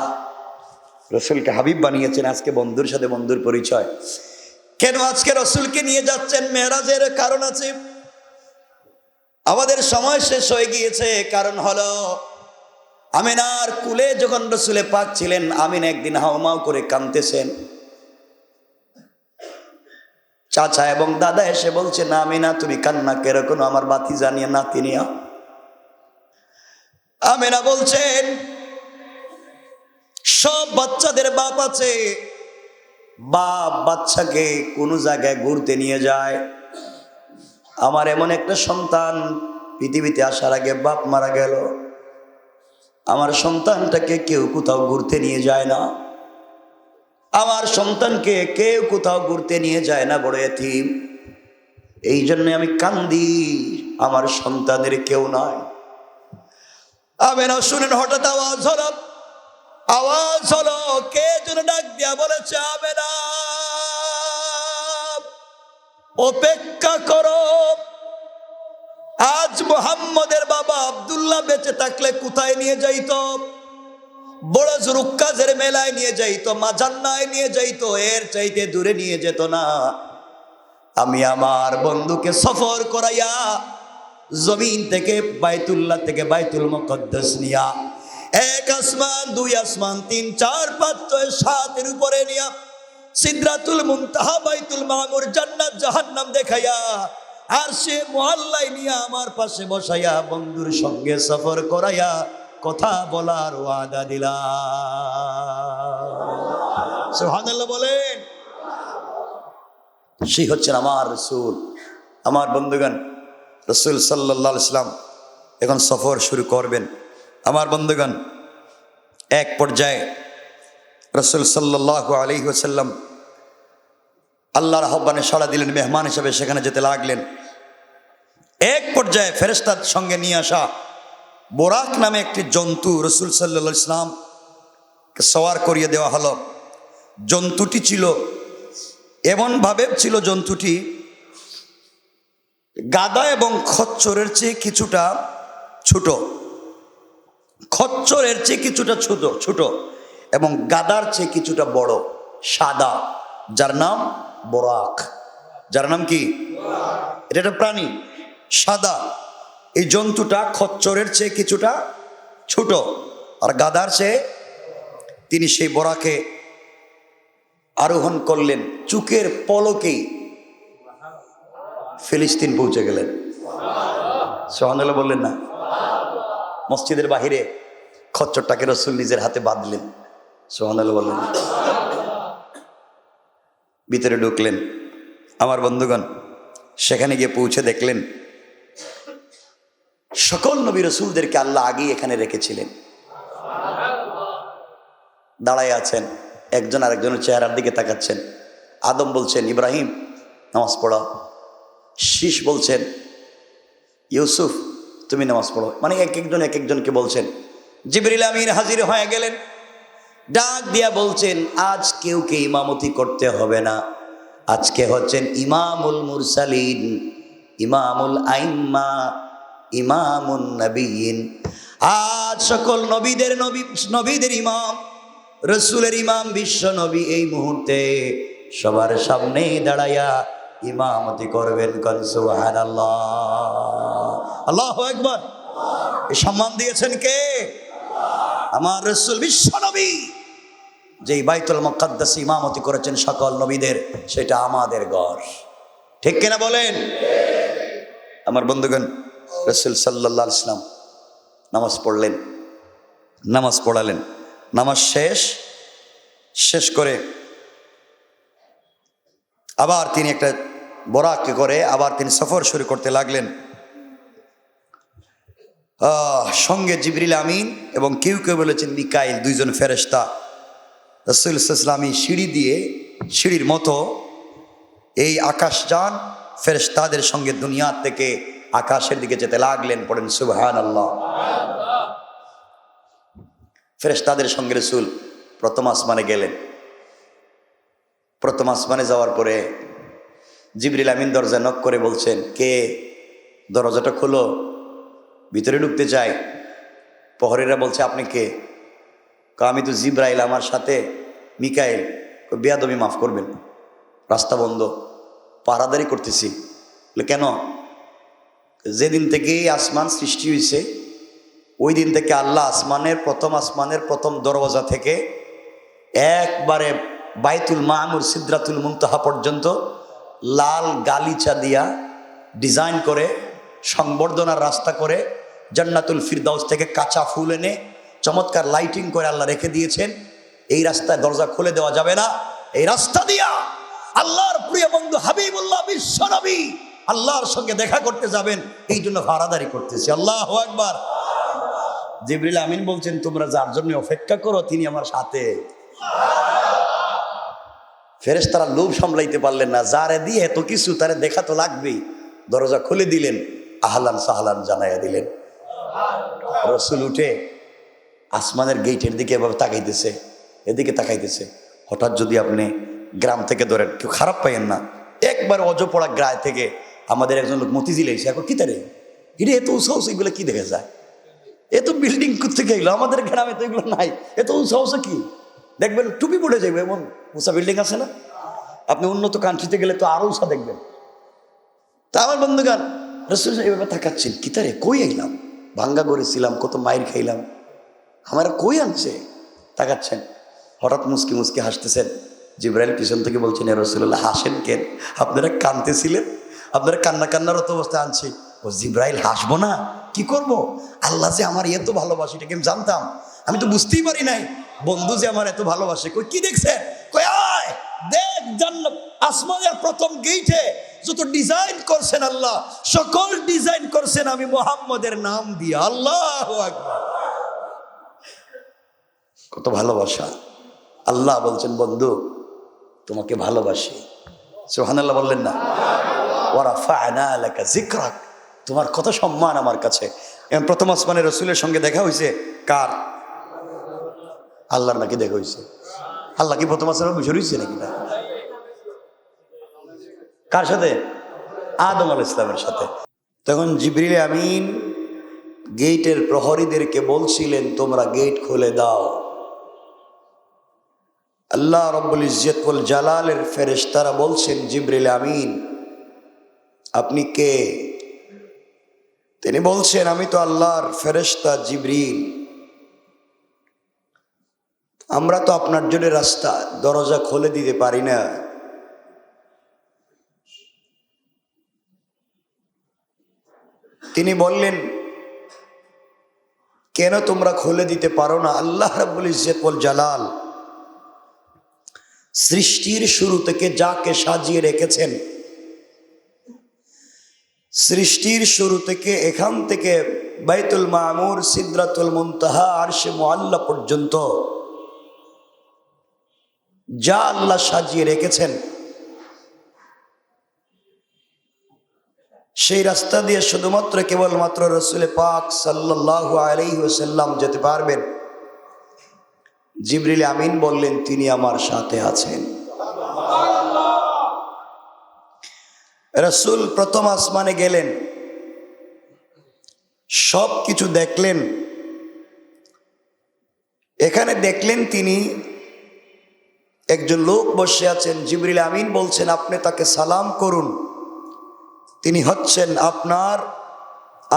রসুলকে হাবিব বানিয়েছেন, আজকে বন্ধুর সাথে বন্ধুর পরিচয়। কেন আজকে রসুলকে নিয়ে যাচ্ছেন? মেরাজের কারণ আছে। আমাদের সময় শেষ হয়ে গিয়েছে। কারণ হলো, আমিনার কুলে যখন রসুলে পাক ছিলেন, আমিনা একদিন হাউমাউ করে কাঁদতেছেন। চাচা এবং দাদা এসে বলছে, না আমিনা তুমি কান্না কেন? আমার বাতি জানিয়ে নাতি নিয়া। আমেনা বলছেন সব বাচ্চাদের বাপ আছে, বাপ বাচ্চাকে কোনো জায়গায় ঘুরতে নিয়ে যায়। আমার এমন একটা সন্তান পৃথিবীতে আসার আগে বাপ মারা গেল, আমার সন্তানটাকে কেউ কোথাও ঘুরতে নিয়ে যায় না, আমার সন্তানকে কেউ কোথাও ঘুরতে নিয়ে যায় না, বড় এতিম। এই জন্য আমি কান্দি, আমার সন্তানের কেউ নাই। আমেনা শুনেন, হঠাৎ আওয়াজ হলো, কে যেন ডাক দিয়া বলেছে, আমেনা অপেক্ষা করো, আজ মুহাম্মদের বাবা আব্দুল্লাহ বেঁচে থাকলে কোথায় নিয়ে যাইতো? বড় জুরুক্কাজের মেলায় নিয়ে যাইতো, মাজান্নায় নিয়ে যাইতো, এর চাইতে দূরে নিয়ে যেত না। আমি আমার বন্ধুকে সফর করাইয়া জমিন থেকে বাইতুল্লাহ থেকে বাইতুল মুকদ্দাস নিয়া এক আসমান, দুই আসমান, 3, 4, 5, 6, 7 এর উপরে নিয়া সিদরাতুল মুনতাহা, বাইতুল মামুর, জান্নাত জাহান্নাম দেখাইয়া আর সে মুআল্লায় নিয়া আমার পাশে বসাইয়া বন্ধুর সঙ্গে সফর করাইয়া কথা বলার ওয়াদা দিলাম। সুবহানাল্লাহ বলেন। সেই হচ্ছেন আমার রাসূল। আমার বন্ধুগণ, রাসূল সাল্লাল্লাহু আলাইহি ওয়াসাল্লাম এখন সফর শুরু করবেন। আমার বন্ধুগণ, এক পর্যায়ে রাসূল সাল্লাল্লাহু আলাইহি ওয়াসাল্লাম আল্লাহর আহ্বানে সাড়া দিলেন, মেহমান হিসেবে সেখানে যেতে লাগলেন। এক পর্যায়ে ফেরেশতার সঙ্গে নিয়ে আসা বোরাক নামে একটি জন্তু রাসূল সাল্লাল্লাহু আলাইহি ওয়াসাল্লামকে সওয়ার করিয়ে দেওয়া হলো। জন্তুটি ছিল এমনভাবে ছিল, জন্তুটি গাধা এবং খচ্চরের চেয়ে কিছুটা ছোট, খচ্চরের চেয়ে কিছুটা ছোট এবং গাধার চেয়ে কিছুটা বড়, সাদা, যার নাম বোরাক। যার নাম কি? এটা একটা প্রাণী, সাদা। এই জন্তুটা খচ্চরের চেয়ে কিছুটা ছোট আর গাধার চেয়ে। তিনি সেই বোরাকে আরোহণ করলেন, চুকের পলকেই ফিলিস্তিন পৌঁছে গেলেন। সুবহানাল্লাহ বললেন না? মসজিদের বাহিরে খচ্চরটাকে রাসূল নিজের হাতে বাঁধলেন। সুবহানাল্লাহ বললেন। ভিতরে ঢুকলেন। আমার বন্ধুগণ, সেখানে গিয়ে পৌঁছে দেখলেন সকল নবী রাসূলদেরকে আল্লাহ আগেই এখানে রেখেছিলেন। দাঁড়ায় আছেন, একজন আরেকজনের চেহারার দিকে তাকাচ্ছেন। আদম বলছেন, ইব্রাহিম নামাজ পড়া। শীষ বলছেন, ইউসুফ তুমি নামাজ পড়ো। মানে এক একজনকে বলছেন। জিবরিল আমিন হাজির হয়ে গেলেন, ডাক দিয়া বলছেন, আজ কেউ ইমামতি করতে হবে না, আজকে হচ্ছেন ইমামুল মুরসালিন, ইমামুল আইম্মা, ইমামুন নবিয়িন। আজ সকল নবীদের ইমাম, রাসূলের ইমাম, বিশ্ব নবী এই মুহূর্তে সবার সামনে দাঁড়াইয়া ইমামতি করবেন। কোন সুবহানাল্লাহ, আল্লাহু আকবার। এই সম্মান দিয়েছেন কে? আমার রাসূল বিশ্ব নবী, যেই বাইতুল মুকদ্দাস ইমামতি করেছেন সকল নবীদের, সেটা আমাদের ঘর। ঠিক কিনা বলেন? আমার বন্ধুগণ, রাসূল সাল্লাল্লাহু আলাইহি ওয়াসাল্লাম নামাজ পড়লেন, নামাজ পড়ালেন। নামাজ শেষ করে আবার তিনি একটা বোরাকে করে আবার তিনি সফর শুরু করতে লাগলেন। সঙ্গে জিবরিল আমিন এবং কেউ বলেছেন মিকাইল, দুইজন ফেরেশতা। রাসূল সাল্লাল্লাহু আলাইহি ওয়াসাল্লাম সিঁড়ির মতো এই আকাশযান ফেরেশতাদের সঙ্গে দুনিয়া থেকে আকাশের দিকে যেতে লাগলেন। পড়েন সুবহানাল্লাহ। ফেরেশতাদের সঙ্গে রাসূল প্রথম আসমানে গেলেন। প্রথম আসমানে যাওয়ার পরে জিবরিল আমিন দরজা নক করে বলছেন, কে? দরজাটা খোলো, ভিতরে ঢুকতে চাই। প্রহরীরা বলছে, আপনি কে? আমি তো জিবরাইল, আমার সাথে মিকাইল। বেয়াদবি মাফ করবেন, রাস্তা বন্ধ, পাহারাদারি করতেছি। বলে কেন? যেদিন থেকে আসমান সৃষ্টি হয়েছে ওই দিন থেকে আল্লাহ প্রথম আসমানের প্রথম দরওয়াজা থেকে একবারে বাইতুল মামুর, সিদরাতুল মুনতাহা পর্যন্ত লাল গালিচা দিয়া ডিজাইন করে, সংবর্ধনার রাস্তা করে জান্নাতুল ফিরদাউস থেকে কাঁচা ফুল এনে চমৎকার লাইটিং করে আল্লাহ রেখে দিয়েছেন। এই রাস্তায় দরজা খুলে দেওয়া যাবে না। এই রাস্তা দিয়া আল্লাহর প্রিয় বন্ধু হাবিবুল্লাহ বিশ্বনবী আল্লাহর সঙ্গে দেখা করতে যাবেন, এই জন্য ভাড়াদারি করতেছি। আল্লাহু আকবার। জিবরিল আমিন বলছেন, তোমরা যার জন্য অপেক্ষা করো তিনি আমার সাথে। ফেরেশতারা লোভ সামলাইতে পারলেন না, যারে দিয়ে এত কিছু তারে দেখা তো লাগবেই। দরজা খুলে দিলেন, আহলান সাহলান জানাইয়া দিলেন। রসুল উঠে আসমানের গেটের দিকে এভাবে তাকাইতেছে, এদিকে তাকাইতেছে। হঠাৎ যদি আপনি গ্রাম থেকে ধরেন, কেউ খারাপ পাইয়েন না, একবার অজপড়া গ্রায় থেকে আমাদের একজন লোক মতিঝিল এসে, এখন কি তারে এটা এত উৎসাহ, এগুলো কি দেখে যায়, এত বিল্ডিং থেকে এগুলো আমাদের গ্রামে তো এগুলো নাই, এত উৎসাহ কি দেখবেন, টুপি পড়ে যাবে, এমন উঁচা বিল্ডিং আছে না। আপনি উন্নত কান্ট্রিতে গেলে তো আরো উঁচা দেখবেন। তা আমার বন্ধুগান রসুল এইভাবে তাকাচ্ছেন, কি তারে কই আইলাম, ভাঙ্গা করেছিলাম, কত মাইর খাইলাম, আমার কই আনছে, তাকাচ্ছেন। হঠাৎ মুসকি মুসকি হাসতেছেন। জিবরাইল পিছন থেকে বলছেন, এ রাসূলুল্লাহ হাসেন কেন, আপনারা কাঁদতেছিলেন, আপনারা কান্নারত অবস্থায় আনছি। ও জিবরাইল হাসবো না, কি করব, আল্লাহ যে আমার এত ভালোবাসে এটা কি আমি জানতাম, আমি তো বুঝতেই পারি নাই, বন্ধু যে আমার এত ভালোবাসে। কই কি দেখছে, কই আয় দেখ, জান্নাত আসমানের প্রথম গেটে যত ডিজাইন করছেন আল্লাহ, সকল ডিজাইন করছেন আমি মুহাম্মদের নাম দিয়ে। আল্লাহু আকবার। কত ভালোবাসা। আল্লাহ বলছেন, বন্ধু তোমাকে ভালোবাসি। সুবহানাল্লাহ বললেন না? ওয়া রাফা'না লাকা যিকরাক, তোমার কত সম্মান আমার কাছে। এবং প্রথম আসমানের রাসূলের সঙ্গে দেখা হয়েছে কার? আল্লাহর নাকি দেখা হয়েছে? আল্লাহ কি প্রথম আসমানে বসে রয়েছে নাকি? না, কার সাথে? আদম আলাইহিস সালামের সাথে। তখন জিবরিল আমিন গেটের প্রহরীদেরকে বলছিলেন, তোমরা গেট খুলে দাও। আল্লাহ রব্বুল ইজ্জত ওয়াল জালালের ফেরেশতারা বলছেন, জিবরিল আমিন আপনি কে? তিনি বলছেন, আমি তো আল্লাহর ফেরেশতা জিবরিল, আমরা তো আপনার জন্য রাস্তা দরজা খুলে দিতে পারি না। তিনি বললেন, কেন তোমরা খুলে দিতে পারো না? আল্লাহ রাব্বুল ইজ্জত ওয়াল জালাল সৃষ্টির শুরু থেকে যাকে সাজিয়ে রেখেছেন, সৃষ্টির শুরু থেকে এখান থেকে বাইতুল মামুর, সিদরাতুল মুনতাহা, আরশে মুআল্লা পর্যন্ত যা আল্লাহ সাজিয়ে রেখেছেন, সেই রাস্তা দিয়ে শুধুমাত্র কেবলমাত্র রাসূল পাক সাল্লাল্লাহু আলাইহি ওয়াসাল্লাম যেতে পারবেন। জিবরিল আমিন বললেন, তিনি আমার সাথে আছেন। রাসূল প্রথম আসমানে গেলেন, সব কিছু দেখলেন। এখানে দেখলেন তিনি একজন লোক বসে আছেন। জিবরিল আমিন বলছেন, আপনি তাকে সালাম করুন, তিনি হচ্ছেন আপনার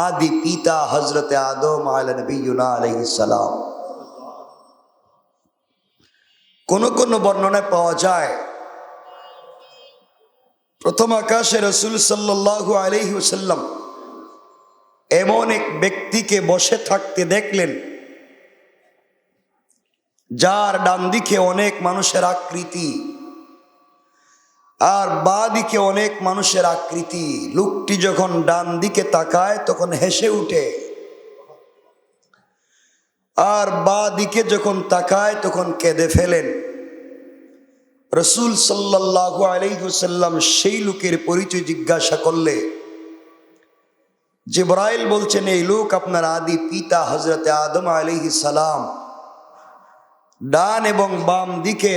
আদি পিতা হযরতে আদম আলাইহিস সালাম। কোন কোন বর্ণনায় পাওয়া যায়, প্রথম আকাশে রাসূল সাল্লাল্লাহু আলাইহি ওয়াসাল্লাম এমন এক ব্যক্তিকে বসে থাকতে দেখলেন, যার ডান দিকে অনেক মানুষের আকৃতি আর বাঁ দিকে অনেক মানুষের আকৃতি। লোকটি যখন ডান দিকে তাকায় তখন হেসে উঠে, আর বাঁ দিকে যখন তাকায় তখন কেঁদে ফেলেন। রাসূল সাল্লাল্লাহু আলাইহি ওয়াসাল্লাম সেই লোকের পরিচয় জিজ্ঞাসা করলে জিবরাইল বলছেন, এই লোক আপনার আদি পিতা হযরতে আদম আলাইহিস সালাম। ডান এবং বাম দিকে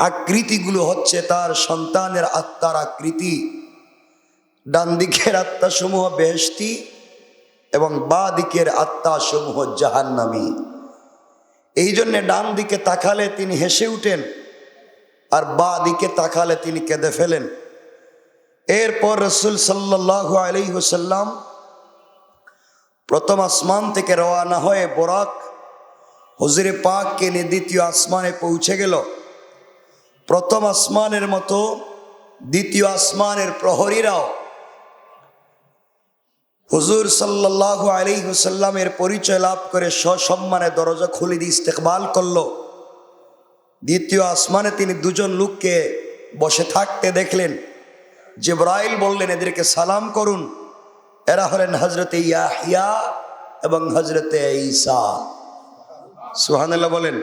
আকৃতিগুলো হচ্ছে তার সন্তানের আত্মার আকৃতি। ডান দিকের আত্মাসমূহ বেহেশতি এবং বাঁ দিকের আত্মাসমূহ জাহান্নামী। এই জন্য ডান দিকে তাকালে তিনি হেসে উঠেন, আর বাঁ দিকে তাকালে তিনি কেঁদে ফেলেন। এরপর রাসূল সাল্লাল্লাহু আলাইহি ওয়াসাল্লাম প্রথম আসমান থেকে রওনা হয়ে বুরাক হুজুরে পাককে নিয়ে দ্বিতীয় আসমানে পৌঁছে গেল। প্রথম আসমানের মতো দ্বিতীয় আসমানের প্রহরীরাও হুজুর সাল্লাল্লাহু আলাইহি ওয়াসাল্লামের পরিচয় লাভ করে সসম্মানে দরজা খুলে দিয়ে ইস্তেকবাল করলো। দ্বিতীয় আসমানে তিনি দুজন লোককে বসে থাকতে দেখলেন। জিবরাইল বললেন, এদেরকে সালাম করুন। এরা হলেন হযরতে ইয়াহইয়া এবং হযরতে ঈসা। সুবহানাল্লাহ বলেন।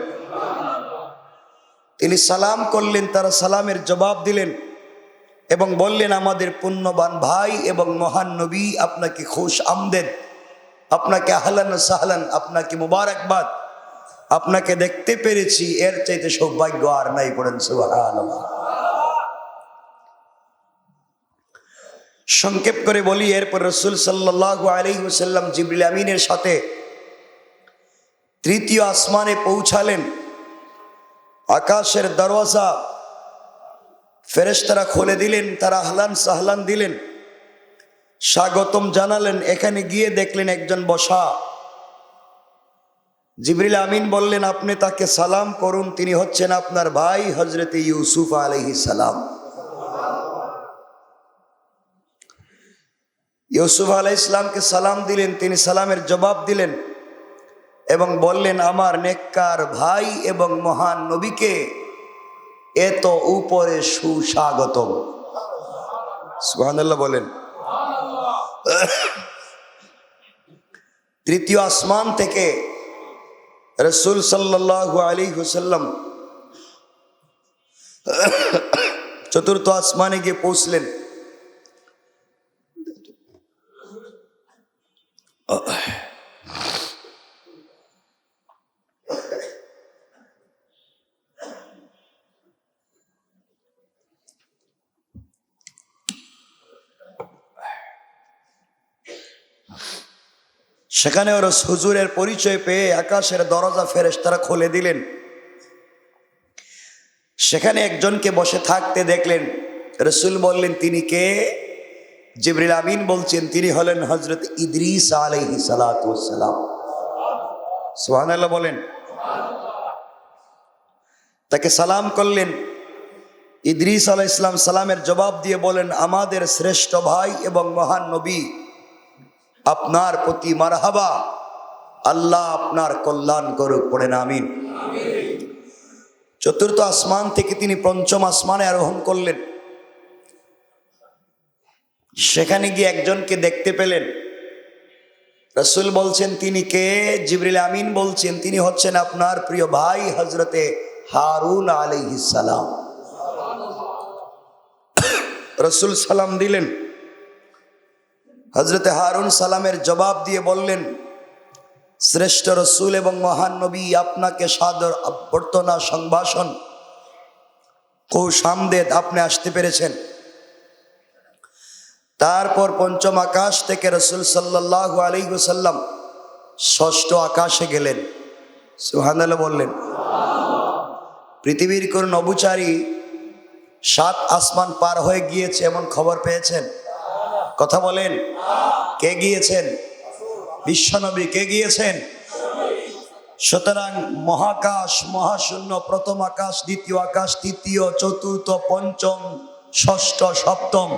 তিনি সালাম করলেন, তারা সালামের জবাব দিলেন এবং বললেন, আমাদের পুণ্যবান ভাই এবং মহান নবী, আপনাকে খুশ আমদেদ, আপনাকে আহলান সাহলান, আপনাকে মুবারকবাদ, আপনাকে দেখতে পেরেছি, এর চাইতে সৌভাগ্য আর নাই। পড়েন সুবহানাল্লাহ। সংক্ষেপ করে বলি, এরপর রাসূল সাল্লাল্লাহু আলাইহি ওয়াসাল্লাম জিবরিল আমিনের সাথে তৃতীয় আসমানে পৌঁছালেন। আকাশের দরওয়াজা ফেরেশতারা খুলে দিলেন, তারা আহলান সাহলান দিলেন, স্বাগতম জানালেন। এখানে গিয়ে দেখলেন একজন বসা। জিবরিল আমিন বললেন, আপনি তাকে সালাম করুন, তিনি হচ্ছেন আপনার ভাই হযরতে ইউসুফ আলাইহিস সালাম। ইউসুফ আলাইহিস সালামকে সালাম দিলেন, তিনি সালামের জবাব দিলেন এবং বললেন, আমার নেককার ভাই এবং মহান নবীকে এত উপরে সুস্বাগতম। সুবহানাল্লাহ বলেন। তৃতীয় আসমান থেকে রাসূল সাল্লাল্লাহু আলাইহি ওয়াসাল্লাম চতুর্থ আসমানে গিয়ে পৌঁছলেন। সেখানে ওরা হুজুরের পরিচয় পেয়ে আকাশের দরজা ফেরেশতারা খুলে দিলেন। সেখানে একজনকে বসে থাকতে দেখলেন। রাসূল বললেন, তিনি কে? জিবরিল আমিন বলছেন, তিনি হলেন হযরত ইদ্রিস আলাইহিস সালাতু ওয়াস সালাম। সুবহানাল্লাহ বলেন। তাকে সালাম করলেন। ইদ্রিস আলাইহিস সালাম সালামের জবাব দিয়ে বলেন, আমাদের শ্রেষ্ঠ ভাই এবং মহান নবী, আপনার প্রতি মারহাবা, আল্লাহ আপনার কল্যাণ করুক। পড়েন আমিন। চতুর্থ আসমান থেকে তিনি পঞ্চম আসমানে আরোহণ করলেন। সেখানে গিয়ে একজনকে দেখতে পেলেন। রাসূল বলছেন, তিনি কে? জিবরিল আমিন বলছেন, তিনি হচ্ছেন আপনার প্রিয় ভাই হযরতে হারুন আলাইহিস সালাম। রাসূল সালাম দিলেন। হযরতে হারুন সালামের জবাব দিয়ে বললেন, শ্রেষ্ঠ রাসূল এবং মহান নবী, আপনাকে সাদর অভ্যর্থনা, সংভাষণ, খুশ আমদেদ, আপনি আসতে পেরেছেন। তারপর পঞ্চম আকাশ থেকে রাসূল সাল্লাল্লাহু আলাইহি ওয়াসাল্লাম ষষ্ঠ আকাশে গেলেন। সুবহানাল্লাহ বললেন। পৃথিবীর কোন নভোচারী 7 আসমান পার হয়ে গিয়েছে এমন খবর পেয়েছেন? কথা বলেন। কে গিয়েছেন? বিশ্বনবী। কে গিয়েছেন? সুতরাং মহাকাশ, মহাশূন্য, প্রথম আকাশ, দ্বিতীয় আকাশ, তৃতীয়, চতুর্থ, পঞ্চম, ষষ্ঠ, সপ্তম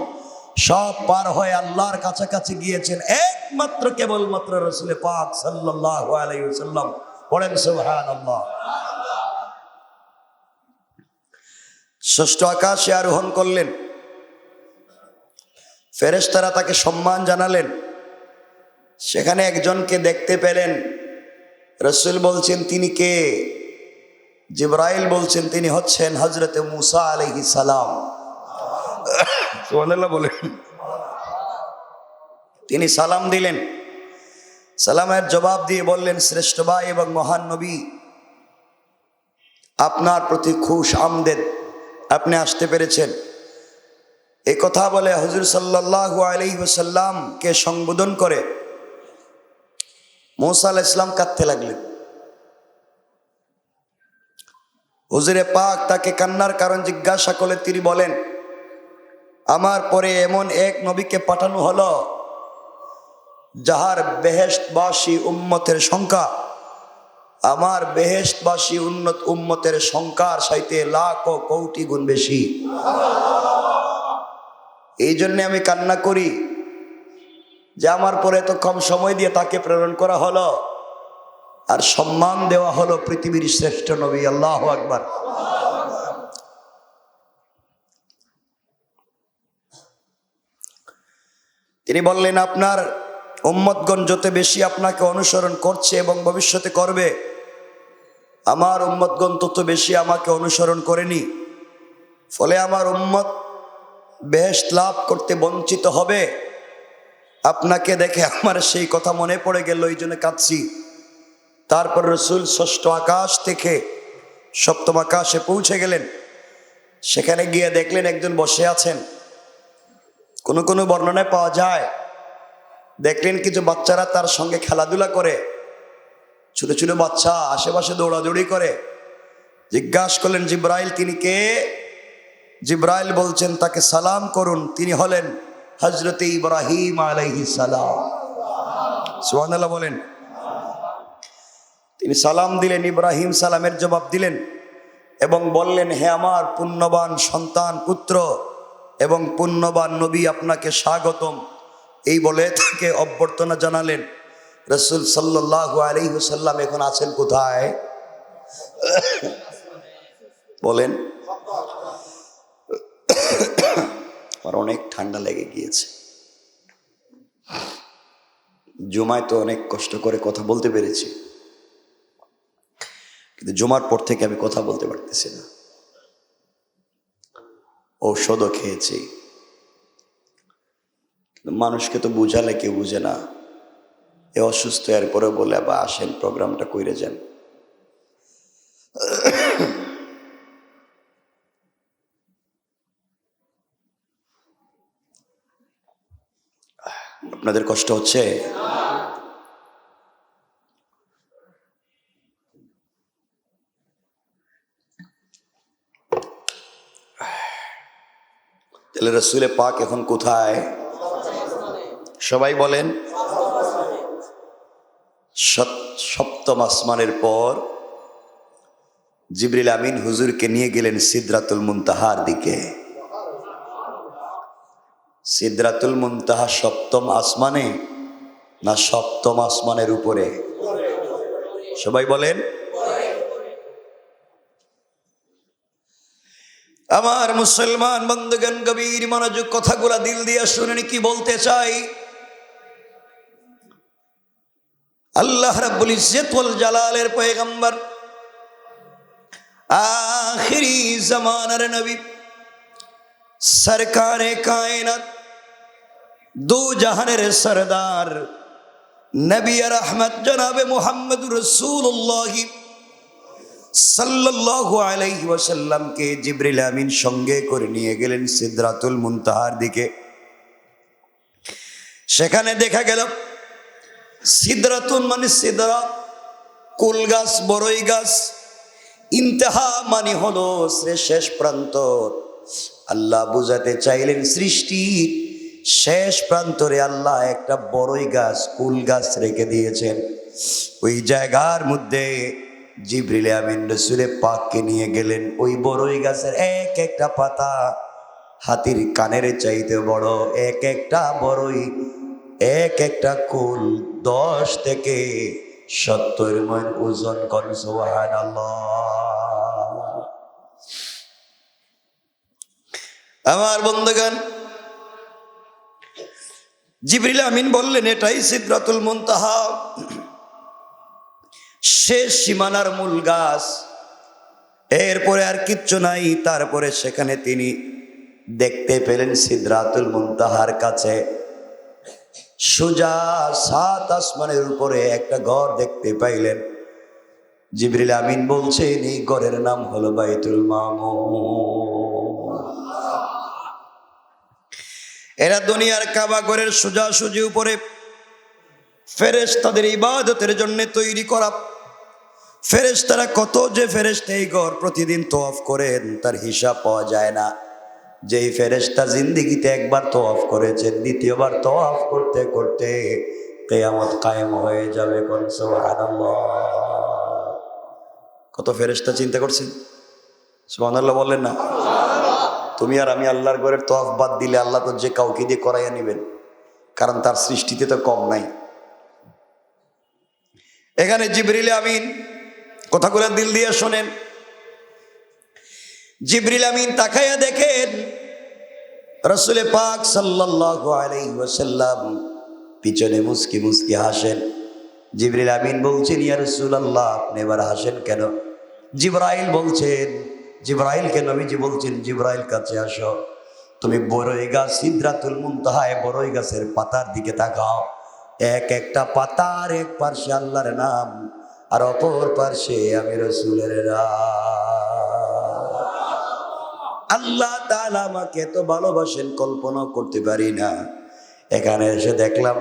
সব পার হয়ে আল্লাহর কাছাকাছি গিয়েছেন একমাত্র কেবলমাত্র রাসূল পাক সাল্লাল্লাহু আলাইহি ওয়াসাল্লাম। পড়েন সুবহানাল্লাহ। ষষ্ঠ আকাশে আরোহণ করলেন। ফেরেশতারা তাকে সম্মান জানালেন। সেখানে একজনকে দেখতে পেলেন। রাসূল বলছেন, তিনি কে? জিবরাইল বলছেন, তিনি হচ্ছেন হযরতে মুসা আলাইহিস সালাম। সুবহানাল্লাহ বলেন। তিনি সালাম দিলেন। সালামের জবাব দিয়ে বললেন, শ্রেষ্ঠ ভাই এবং মহান নবী, আপনার প্রতি খুশ আমদেদ, আপনি আসতে পেরেছেন। এই কথা বলে হুজুর সাল্লাল্লাহু আলাইহি ওয়াসাল্লামকে সম্বোধন করে মুসা আলাইহিস সালাম কাঁদতে লাগলেন। হুজুরে পাক তাকে কান্নার কারণ জিজ্ঞাসা করলে তিনি বলেন, আমার পরে এমন এক নবীকে পাঠানো হলো যাহার বেহেশতবাসী উম্মতের সংখ্যা আমার বেহেশতবাসী উম্মতের সংখ্যার চাইতে লাখ ও কোটি গুণ বেশি। এই জন্য আমি কান্না করি যে আমার পরে এত কম সময় দিয়ে তাকে প্রেরণ করা হলো আর সম্মান দেওয়া হলো পৃথিবীর শ্রেষ্ঠ নবী। আল্লাহু আকবার। তিনি বললেন, আপনার উম্মতগণ যত বেশি আপনাকে অনুসরণ করছে এবং ভবিষ্যতে করবে, আমার উম্মতগণ তত বেশি আমাকে অনুসরণ করেনি, ফলে আমার উম্মত বেহেশত লাভ করতে বঞ্চিত হবে। আপনাকে দেখে আমার সেই কথা মনে পড়ে গেল, এই জন্য কাঁদছি। তারপর রসুল ষষ্ঠ আকাশ থেকে সপ্তম আকাশে পৌঁছে গেলেন। সেখানে গিয়ে দেখলেন একজন বসে আছেন। কোনো কোনো বর্ণনায় পাওয়া যায় দেখলেন কিছু বাচ্চারা তার সঙ্গে খেলাধুলা করে, ছোট ছোট বাচ্চা আশেপাশে দৌড়াদৌড়ি করে। জিজ্ঞাসা করলেন, জিব্রাইল তিনি কে? জিব্রাইল বলছেন, তাকে সালাম করুন, তিনি হলেন হযরত ইব্রাহিম আলাইহিস সালাম। সুবহানাল্লাহ বলেন। তিনি সালাম দিলেন, ইব্রাহিম সালামের জবাব দিলেন এবং বললেন, হে আমার পুণ্যবান সন্তান পুত্র এবং পুণ্যবান নবী, আপনাকে স্বাগতম। এই বলে তাকে অভ্যর্থনা জানালেন। রাসূল সাল্লাল্লাহু আলাইহি ওয়াসাল্লাম এখন আছেন কোথায় বলেন? আমার অনেক ঠান্ডা লেগে গিয়েছে। জুমায় তো অনেক কষ্ট করে কথা বলতে পেরেছি, কিন্তু জুমার পর থেকে আমি কথা বলতে পারতেছি না। ঔষধও খেয়েছি, মানুষকে তো বুঝালে কেউ বুঝে না। এ অসুস্থ, এরপরে বলে আবার আসেন প্রোগ্রামটা কইরে যান। আপনাদের কষ্ট হচ্ছে? তাহলে রাসূলে পাক এখন কোথায়? সবাই বলেন। সপ্তম আসমানের পর জিবরিল আমিন হুজুরকে নিয়ে গেলেন সিদরাতুল মুনতাহার দিকে। সিদরাতুল মুনতাহা সপ্তম আসমানে না সপ্তম আসমানের উপরে? সবাই বলেন। আমার মুসলমান বন্ধুগণ, গভীর মনোযোগ, কথাগুলা দিল দিয়ে শুনেন কি বলতে চাই। আল্লাহ রাব্বুল ইজ্জত ওয়াল জালালের পয়গম্বর, আখিরি জামানার নবী, সরকারে কায়নাত, দু জাহানের সরদার, নবী রহমত জনাবে মুহাম্মদুর রাসূলুল্লাহ সাল্লাল্লাহু আলাইহি ওয়াসাল্লামকে জিবরিল আমিন সঙ্গে করে নিয়ে গেলেন সিদরাতুল মুনতাহার দিকে। সেখানে দেখা গেল সিদরাতুন মানে সিদরা, কুল গাছ, বড়ই গাছ। ইন্তেহা মানে হলো শেষ প্রান্ত। আল্লাহ বুঝাতে চাইলেন সৃষ্টির শেষ প্রান্তরে আল্লাহ একটা বড়ই গাছ, কুল গাছ রেখে দিয়েছেন। ওই জায়গার মধ্যে জিবরিল আমিন রাসূলে পাককে নিয়ে গেলেন। ওই বড়ই গাছের এক একটা পাতা হাতির কানের চাইতে বড়, এক একটা বড়ই, এক একটা কুল 10 থেকে 70 মণ ওজন করে। সুবহানাল্লাহ। আমার বন্ধুগণ, জিবরিল আমিন বললেন, এটাই সিদরাতুল মুনতাহা, শেষ সীমানার মূল গাছ, এরপরে আর কিচ্ছু নাই। তারপরে সেখানে তিনি দেখতে পেলেন সিদরাতুল মুনতাহার কাছে সোজা 7 আসমানের উপরে একটা ঘর দেখতে পাইলেন। জিবরিল আমিন বলছেন, এই ঘরের নাম হলো বাইতুল মামুর। এরা দুনিয়ার কাবা ঘরের সোজাসুজি উপরে ফেরেশতাদের ইবাদতের জন্য তৈরি করা। ফেরেশতারা কত যে ফেরেশতা এই ঘর প্রতিদিন তওয়াফ করেন, তার হিসাব পাওয়া যায় না। যেই ফেরেশতা জিন্দেগিতে একবার তওয়াফ করেছেন, দ্বিতীয়বার তওয়াফ করতে করতে কিয়ামত কায়েম হয়ে যাবে। কোন সুবহানাল্লাহ। কত ফেরেশতা চিন্তা করছেন? সুবহানাল্লাহ বললেন না? তুমি আর আমি আল্লাহর ঘরের তওয়াফ বাদ দিলে আল্লাহ তো যে কাউকে দিয়ে করাইয়া নেবেন। কারণ তার সৃষ্টিতে তো কম নাই। এখানে জিবরিল আমিন, কথাগুলো দিল দিয়ে শোনেন, জিবরিল আমিন তাকাইয়া দেখেন রাসূল পাক সাল্লাল্লাহু আলাইহি ওয়াসাল্লাম পিছনে মুস্কি মুস্কি হাসেন। জিবরিল আমিন বলছেন, ইয়া রাসূলুল্লাহ, আপনি এবার হাসেন কেন? জিবরাইল বলছেন, জিবরাইলকে নবীজি বলছেন, জিবরাইল কাছে আসো, তুমি বড়ই গাছ সিদরাতুল মুনতাহায় বড়ই গাছের পাতার দিকে তাকাও। এক একটা পাতার এক পার্শ্বে আল্লাহর নাম, আর অপর পার্শ্বে আমি রাসূলের নাম। আল্লাহ তাআলা আমাকে এত ভালোবাসেন কল্পনা করতে পারি না। এখানে এসে দেখলাম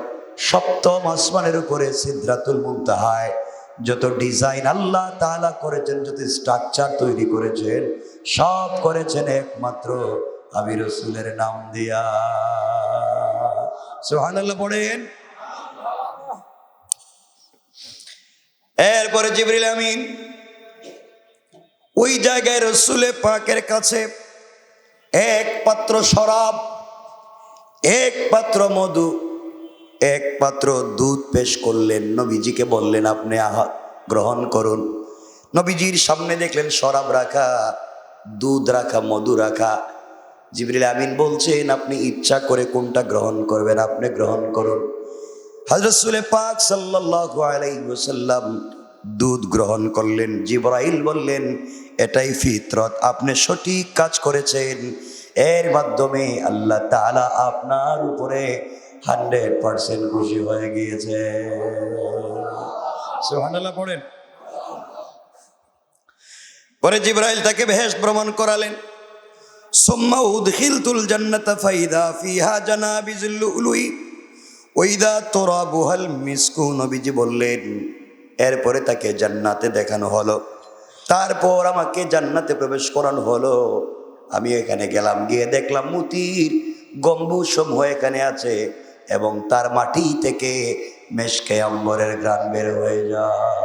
সপ্তম আসমানের উপরে সিদরাতুল মুনতাহায় যত ডিজাইন আল্লাহ তাআলা করেছেন, যত স্ট্রাকচার তৈরি করেছেন, সব করেছেন একমাত্র আমি রাসূলের নাম দিয়া। সুবহানাল্লাহ পড়েন। এরপরে জিবরিল আমিন ওই জায়গায় রাসূলে পাকের কাছে এক পাত্র শরাব, এক পাত্র মধু, এক পাত্র দুধ পেশ করলেন। নবীজিকে বললেন, আপনি গ্রহণ করুন। নবীজির সামনে দেখলেন শরাব রাখা, দুধ রাখা, মধু রাখা। জিবরিল আমিন বলছেন, আপনি ইচ্ছা করে কোনটা গ্রহণ করবেন, আপনি গ্রহণ করুন। হযরত রাসূল পাক সাল্লাল্লাহু আলাইহি ওয়াসাল্লাম দুধ গ্রহণ করলেন। জিবরাইল বললেন, এটাই ফিতরত, আপনি সঠিক কাজ করেছেন, এর মাধ্যমে আল্লাহ তাআলা আপনার উপরে 100% খুশি হয়ে গিয়েছে। সুবহানাল্লাহ পড়েন। পরে জিবরাইল তাকে বেহেশত ভ্রমণ করালেন। সুম্মা উদখিলতুল জান্নাতা ফাইদা ফিহা জানাবিজুল লুলুই ওয়াইদা তুরাবুহাল মিসকু। নবীজি বললেন, এরপরে তাকে জান্নাতে দেখানো হলো, তারপর আমাকে জান্নাতে প্রবেশ করানো হলো। আমি এখানে গেলাম, গিয়ে দেখলাম মুতির গম্বুজ সমূহ এখানে আছে এবং তার মাটি থেকে মেশকে আম্বরের ঘ্রাণ বের হয়ে যায়।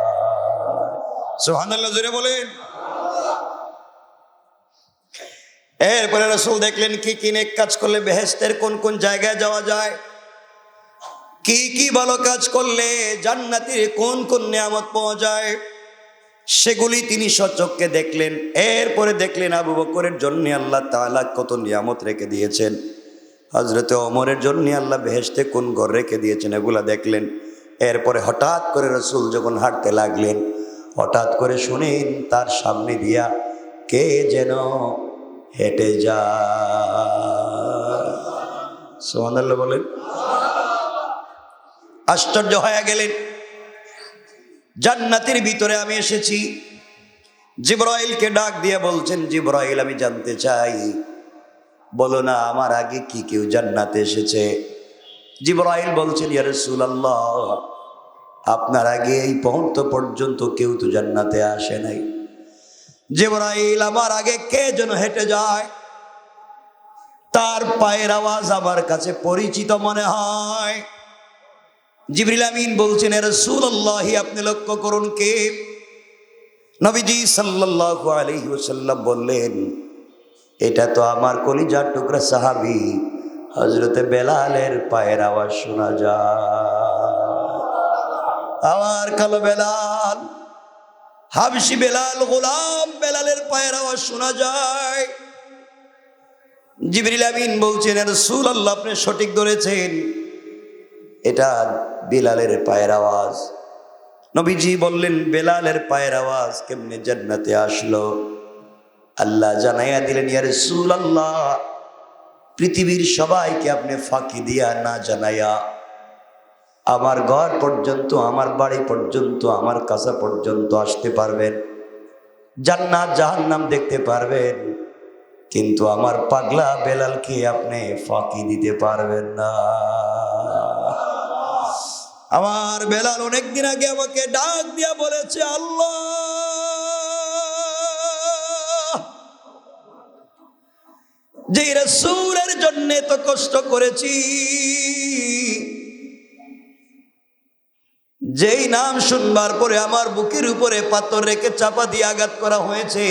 সুবহানাল্লাহ জোরে বলেন। এরপরে রাসূল দেখলেন কি কি নেক কাজ করলে বেহেশতের কোন কোন জায়গায় যাওয়া যায়, কি কি ভালো কাজ করলে জান্নাতের কোন কোন নিয়ামত পাওয়া যায়, সেগুলি তিনি সচক্ষে দেখলেন। এরপরে দেখলেন আবু বকরের জন্য আল্লাহ তাআলা কত নিয়ামত রেখে দিয়েছেন, হযরতে ওমরের জন্য আল্লাহ বেহেশতে কোন ঘর রেখে দিয়েছেন, এগুলা দেখলেন। এরপরে হঠাৎ করে রাসূল যখন হাঁটতে লাগলেন, হঠাৎ করে শুনেন তার সামনে দিয়া কে যেন হেঁটে যায়। সুবহানাল্লাহ বলেন। আশ্চর্য হয়ে গেলেন, জান্নাতের ভিতরে আমি এসেছি। জিবরাইলকে ডাক দিয়ে বলছেন, জিবরাইল, আমি জানতে চাই, বলো না আমার আগে কি কেউ জান্নাতে এসেছে? জিবরাইল বলছেন, ইয়া রাসূলুল্লাহ, আপনার আগে এই মুহূর্ত পর্যন্ত কেউ তো জান্নাতে আসে নাই। জিবরাইল, আমার আগে কে যেন হেঁটে যায়, তার পায়ের আওয়াজ আমার কাছে পরিচিত মনে হয়। জিবরিল আমিন বলছেন, ইয়া রাসূলুল্লাহ, আপনি লক্ষ্য করুন কে? নবীজি সাল্লাল্লাহু আলাইহি ওয়াসাল্লাম বললেন, এটা তো আমার কলিজার টুকরা সাহাবী হযরতে বেলালের পায়ের আওয়াজ শোনা যায়। আমার কালো বেলাল, হাবশি বেলাল, গোলাম বেলালের পায়ের আওয়াজ শোনা যায়। জিবরিল আমিন বলছেন, ইয়া রাসূলুল্লাহ, আপনি সঠিক ধরেছেন, এটা বেলালের পায়ের আওয়াজ। নবীজি বললেন, বেলালের পায়ের আওয়াজ কেমনে জান্নাতে আসলো? আল্লাহ জানাইয়া দিলেন, ইয়া রাসূলুল্লাহ, পৃথিবীর সবাইকে আপনি ফাঁকি দিয়া না জানাইয়া আমার ঘর পর্যন্ত, আমার বাড়ি পর্যন্ত, আমার কাছা পর্যন্ত আসতে পারবেন, জান্নাত জাহান্নাম দেখতে পারবেন, কিন্তু আমার পাগলা বেলালকে আপনি ফাঁকি দিতে পারবেন না। আমার বেলাল অনেকদিন আগে আমাকে ডাক দিয়া বলেছে, আল্লাহ, যে রাসূলের জন্য তো কষ্ট করেছি, যেই নাম শুনবার পরে আমার বুকের উপরে পাথর রেখে চাপা দিয়ে আঘাত করা হয়েছে,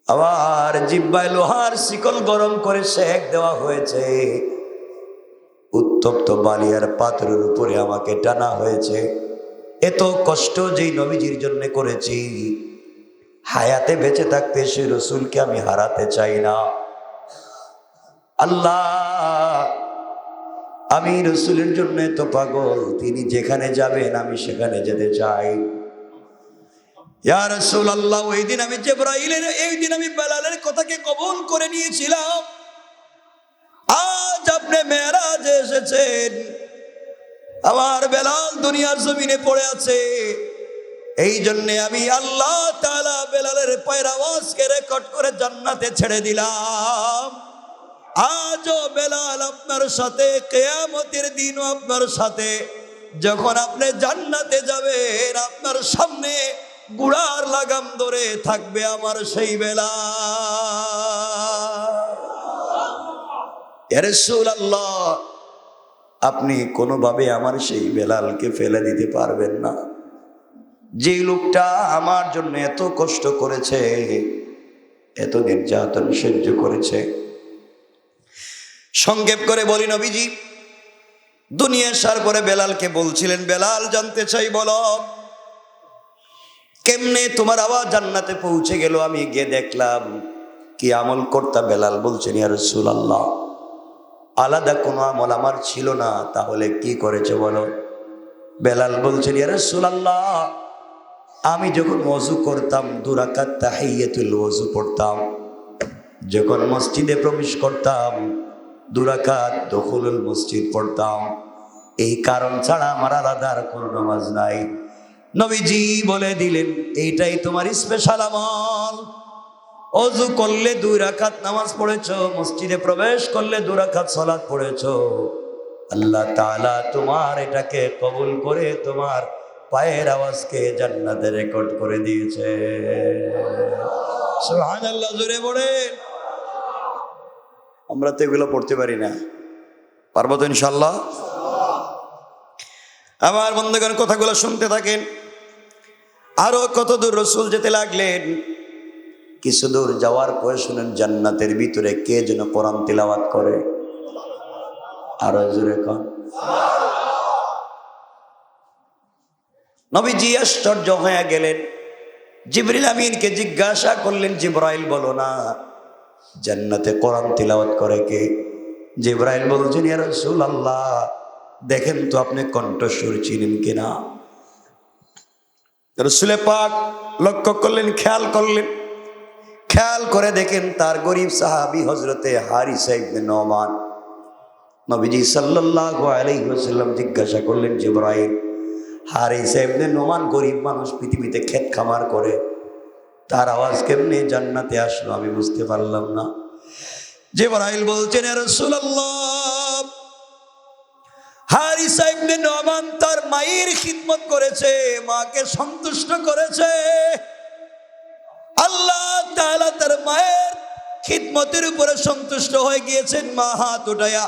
আবার জিহ্বায় লোহার শিকল গরম করে সেক দেওয়া হয়েছে, উত্তপ্ত বালিয়ার পাথরের উপরে আমাকে টানা হয়েছে। এত কষ্ট যেই নবীজির জন্য করেছি, হায়াতে বেঁচে থাকতে সে রসুলকে আমি হারাতে চাই না। আল্লাহ, আমি রসুলের জন্য এত পাগল, তিনি যেখানে যাবেন আমি সেখানে যেতে চাই। ইয়া রাসূলুল্লাহ, ওই দিন আমি জিবরাইলের, এই দিন আমি বেলালের কথাকে কবুল করে নিয়েছিলাম। আজ আপনি মেরাজে এসেছেন, আমার বেলাল দুনিয়ার জমিনে পড়ে আছে। এই জন্যে আমি আল্লাহ তাআলা বেলালের পায়ের আওয়াজকে রেকর্ড করে জান্নাতে ছেড়ে দিলাম। আজও বেলাল আপনার সাথে, কিয়ামতের দিনও আপনার সাথে। যখন আপনি জান্নাতে যাবেন, আপনার সামনে গুড়ার লাগাম ধরে থাকবে আমার সেই বেলাল। ইয়া রাসূলুল্লাহ, আপনি কোনোভাবে আমার সেই বেলালকে ফেলে দিতে পারবেন না। যে লোকটা আমার জন্য এত কষ্ট করেছে, এত নির্যাতন সহ্য করেছে। সংক্ষেপ করে বলি, নবীজি দুনিয়া আসার পরে বেলালকে বলছিলেন, বেলাল জানতে চাই, বলো কেমনে তোমার আওয়াজ জান্নাতে পৌঁছে গেল? আমি গিয়ে দেখলাম কি আমল করতা। বেলাল বলছেন, ইয়া রাসূলুল্লাহ, আলাদা কোনো আমল আমার ছিল না। তাহলে কি করেছে বলো? বেলাল বলছেন, ইয়া রাসূলুল্লাহ, আমি যখন ওযু করতাম 2 রাকাত তাহিয়াতুল ওযু পড়তাম। যখন মসজিদে প্রবেশ করতাম 2 রাকাত দুখুলুল মসজিদ পড়তাম। এই কারণ ছাড়া আমার আলাদা আর কোনো নামাজ নাই। নবীজি বলে দিলেন, এইটাই তোমার স্পেশাল আমল। ওযু করলে 2 রাকাত নামাজ পড়েছো, মসজিদে প্রবেশ করলে 2 রাকাত সালাত পড়েছো। আল্লাহ তাআলা তোমার এটাকে কবুল করে তোমার পায়ের আওয়াজকে জান্নাতে রেকর্ড করে দিয়েছে। সুবহানাল্লাহ, জোরে বলেন। আমরা তো এগুলো পড়তে পারি না, পারবো তো ইনশাআল্লাহ? আমার বন্ধুগণ, কথাগুলো শুনতে থাকেন। আরো কত দূর রসুল যেতে লাগলেন। কিছু দূর যাওয়ার পরে শুনেন, জান্নাতের ভিতরে কে যেন কোরআন তিলাওয়াত করে। আরো জোরে কন। নবীজি আশ্চর্য হয়ে গেলেন। জিবরিল আমিনকে জিজ্ঞাসা করলেন, জিবরাইল বলো না, জান্নাতে কোরআন তিলাওয়াত করে কে? জিবরাইল বলছেন, ইয়া রাসূলুল্লাহ, দেখেন তো আপনি কণ্ঠস্বর চিনেন কিনা। রাসূল পাক লক্ষ্য করলেন, খেয়াল করলেন। খেয়াল করে দেখেন তার গরিব সাহাবী হযরতে হারিসা ইবনে নোমান। নবীজি সাল্লাল্লাহু আলাইহি ওয়াসাল্লাম জিজ্ঞাসা করলেন, জিবরাইল, হারিসা ইবনে নোমান গরিব মানুষ, পৃথিবীতে ক্ষেত খামার করে, তার আওয়াজ কেমনে জান্নাতে আসলো আমি বুঝতে পারলাম না। জিবরাইল বলছেন, ইয়া রাসূলুল্লাহ, হারিসা ইবনে নোমান তার মায়ের খিদমত করেছে, মাকে সন্তুষ্ট করেছে। আল্লাহ তাআলা তার মায়ের খিদমতের উপরে সন্তুষ্ট হয়ে গিয়েছেন। মা হাত উঠায়া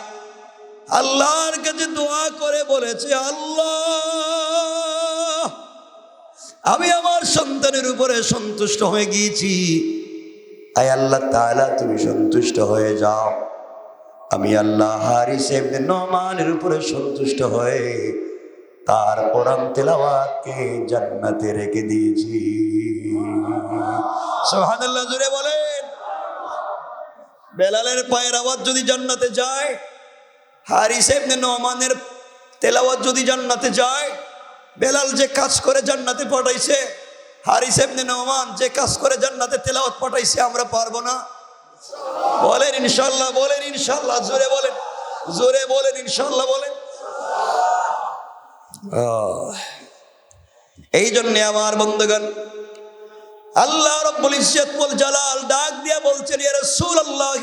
আল্লাহর কাছে দোয়া করে বলেছে, আল্লাহ, আমি আমার সন্তানের উপরে সন্তুষ্ট হয়ে গিয়েছি। আয় আল্লাহ তাআলা, তুমি সন্তুষ্ট হয়ে যাও। আমি আল্লাহ হারিসা ইবনে নোমানের উপরে সন্তুষ্ট হয়ে তার কোরআন তেলাওয়াতকে জান্নাতে রেখে দিয়েছি। সুবহানাল্লাহ, জোরে বলেন। বেলালের পায়ের আওয়াজ যদি জান্নাতে যায়, হারিসা ইবনে নোমানের তেলাওয়াত যদি জান্নাতে যায়, বেলাল যে কাজ করে জান্নাতে পাঠাইছে, হারিসা ইবনে নোমান যে কাজ করে জান্নাতে তেলাওয়াত পাঠাইছে, আমরা পারবো না? বলেন ইনশাআল্লাহ, বলেন ইনশাআল্লাহ, জোরে বলেন, জোরে বলেন ইনশাআল্লাহ বলেন। এই জন্য আমার বন্ধুগণ, আল্লাহ রাব্বুল ইজ্জত ওয়াল জালাল ডাক দিয়া বলছেন, ইয়া রাসূলুল্লাহ,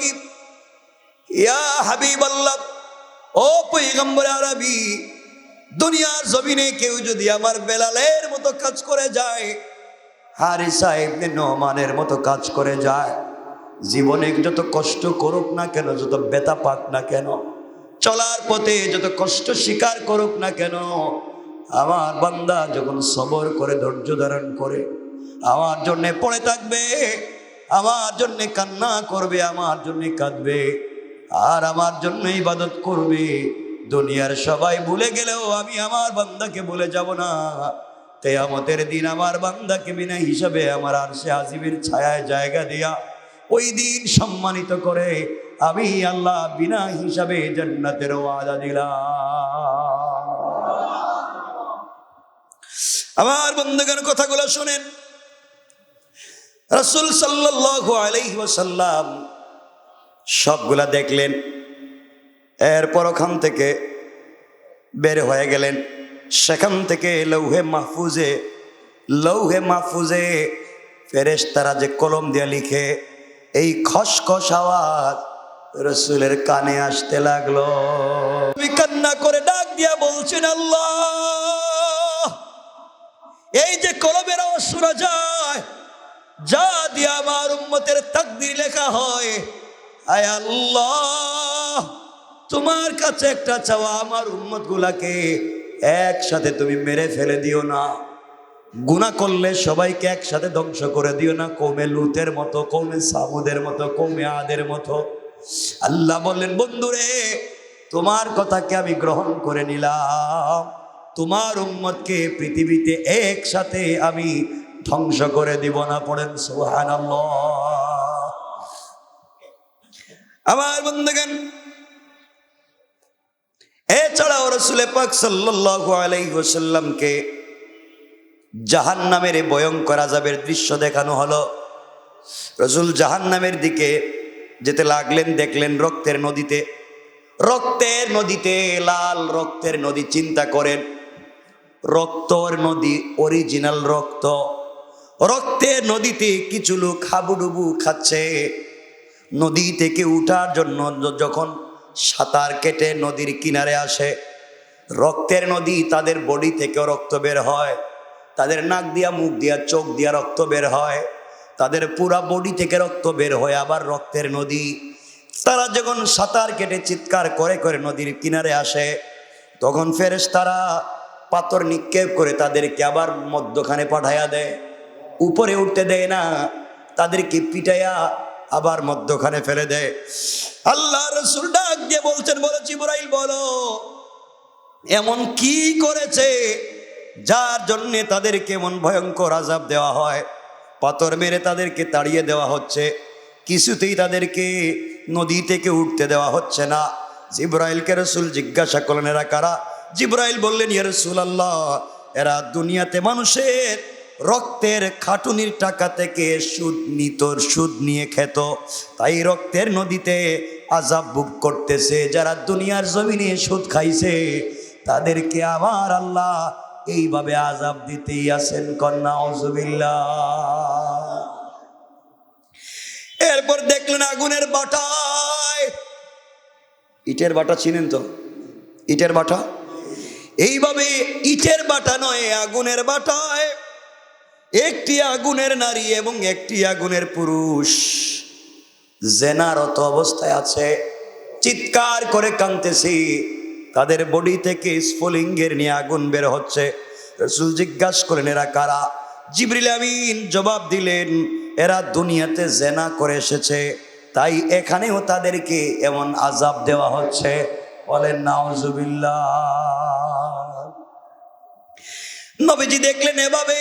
ইয়া হাবিবাল্লাহ, ও পয়গম্বর আরবি, দুনিয়ার জমিনে কেউ যদি আমার বেলালের মতো কাজ করে যায়, হারিসা ইবনে নোমানের মতো কাজ করে যায়, জীবনে যত কষ্ট করুক না কেন, যত ব্যথা পাক না কেন, চলার পথে যত কষ্ট স্বীকার করুক না কেন, আমার বান্দা যখন সবর করে, ধৈর্য ধারণ করে, আমার জন্যে পড়ে থাকবে, আমার জন্যে কান্না করবে, আমার জন্যে কাঁদবে, আর আমার জন্য ইবাদত করবে, দুনিয়ার সবাই ভুলে গেলেও আমি আমার বান্দাকে ভুলে যাব না। কিয়ামতের দিন আমার বান্দাকে বিনা হিসাবে আমার আরশে আজিমের ছায়ায় জায়গা দিয়া ওই দিন সম্মানিত করে আমি আল্লাহ বিনা হিসাবে জান্নাতের ওয়াদা দিলাম। আমার বন্ধুগণ, কথাগুলো শুনেন। রাসূল সাল্লাল্লাহু আলাইহি ওয়াসাল্লাম সবগুলা দেখলেন। এরপর ওখান থেকে বের হয়ে গেলেন। সেখান থেকে লৌহে মাহফুজে ফেরেশতারা যে কলম দিয়ে লিখে, এই খসখস আওয়াজ রাসূলের কানে আসতে লাগলো। তুমি কান্না করে ডাক দিয়া বলছেন, আল্লাহ, এই যে কলমের আওয়াজ শোনা যায়, যা দিয়ে আমার উম্মতের তাকদীর লেখা হয়, আয় আল্লাহ, তোমার কাছে একটা চাওয়া, আমার উম্মত গুলাকে একসাথে তুমি মেরে ফেলে দিও না। গুনাহ করলে সবাইকে একসাথে ধ্বংস করে দিও না, কওমে লুতের মতো, কওমে সামুদের মতো, কওমে আদের মতো। আল্লাহ বললেন, বন্ধুরে, তোমার কথাকে আমি গ্রহণ করে নিলাম, তোমার উম্মতকে পৃথিবীতে একসাথে আমি ধ্বংস করে দিব না। পড়েন সুবহানাল্লাহ। আমার বন্ধুগণ, এছাড়াও রাসূল পাক সাল্লাল্লাহু আলাইহি ওয়াসাল্লামকে জাহান্নামের ভয়ঙ্কর আযাবের দৃশ্য দেখানো হলো। রাসূল জাহান্নামের দিকে যেতে লাগলেন, দেখলেন রক্তের নদীতে লাল রক্তের নদী। চিন্তা করেন, রক্তর নদী, অরিজিনাল রক্তের নদীতে কিছু লোক হাবুডুবু খাচ্ছে। নদী থেকে উঠার জন্য যখন সাঁতার কেটে নদীর কিনারে আসে, রক্তের নদী, তাদের বডি থেকেও রক্ত বের হয়, তাদের নাক দিয়া, মুখ দিয়া, চোখ দিয়া রক্ত বের হয়, তাদের পুরা বডি থেকে রক্ত বের হয়। আবার রক্তের নদী, তারা যখন সাঁতার কেটে চিৎকার করে করে নদীর কিনারে আসে, তখন ফেরেশতারা পাথর নিক্ষেপ করে তাদেরকে আবার মধ্যখানে পাঠাইয়া দেয়, উপরে উঠতে দেয় না, তাদেরকে পিটাইয়া আবার মধ্যখানে ফেলে দেয়। আল্লাহ রাসূল ডাক দিয়ে বলছেন, বলো জিবরাইল, বলো এমন কি করেছে যার জন্য তাদেরকে এমন ভয়ঙ্কর আযাব দেওয়া হয়? পাথর মেরে তাদেরকে তাড়িয়ে দেওয়া হচ্ছে, কিছুতেই তাদেরকে নদী থেকে উঠতে দেওয়া হচ্ছে না। জিবরাইলকে রাসূল জিজ্ঞাসা করলেন, এরা কারা? জিবরাইল বললেন, ইয়া রাসূলুল্লাহ, এরা দুনিয়াতে মানুষের রক্তের খাটুনির টাকা থেকে সুদ নিয়ে খেত, তাই রক্তের নদীতে আযাব ভোগ করতেছে। যারা দুনিয়ার জমিনে সুদ খাইছে তাদেরকে আমার আল্লাহ এইভাবে আযাব দিতেই আছেন। কন্যা আউযুবিল্লাহ। এরপর দেখলেন আগুনের বাটায়, ইটের বাটা চিনেন তো, ইটের বাটা, এইভাবে ইটের বাটা নয়, আগুনের বাটায় একটি আগুনের নারী এবং একটি আগুনের পুরুষ জেনারত অবস্থায় আছে, চিৎকার করে কাঁদতেছে, তাদের বডি থেকে স্ফুলিঙ্গের নিয়ে আগুন বের হচ্ছে। রাসূল জিজ্ঞাসা করলেন, এরা কারা? জিবরিল আমিন জবাব দিলেন, এরা দুনিয়াতে জেনা করে এসেছে, তাই এখানেও তাদেরকে এমন আযাব দেওয়া হচ্ছে। বলেন নাউজুবিল্লাহ। নবীজি দেখলেন এভাবে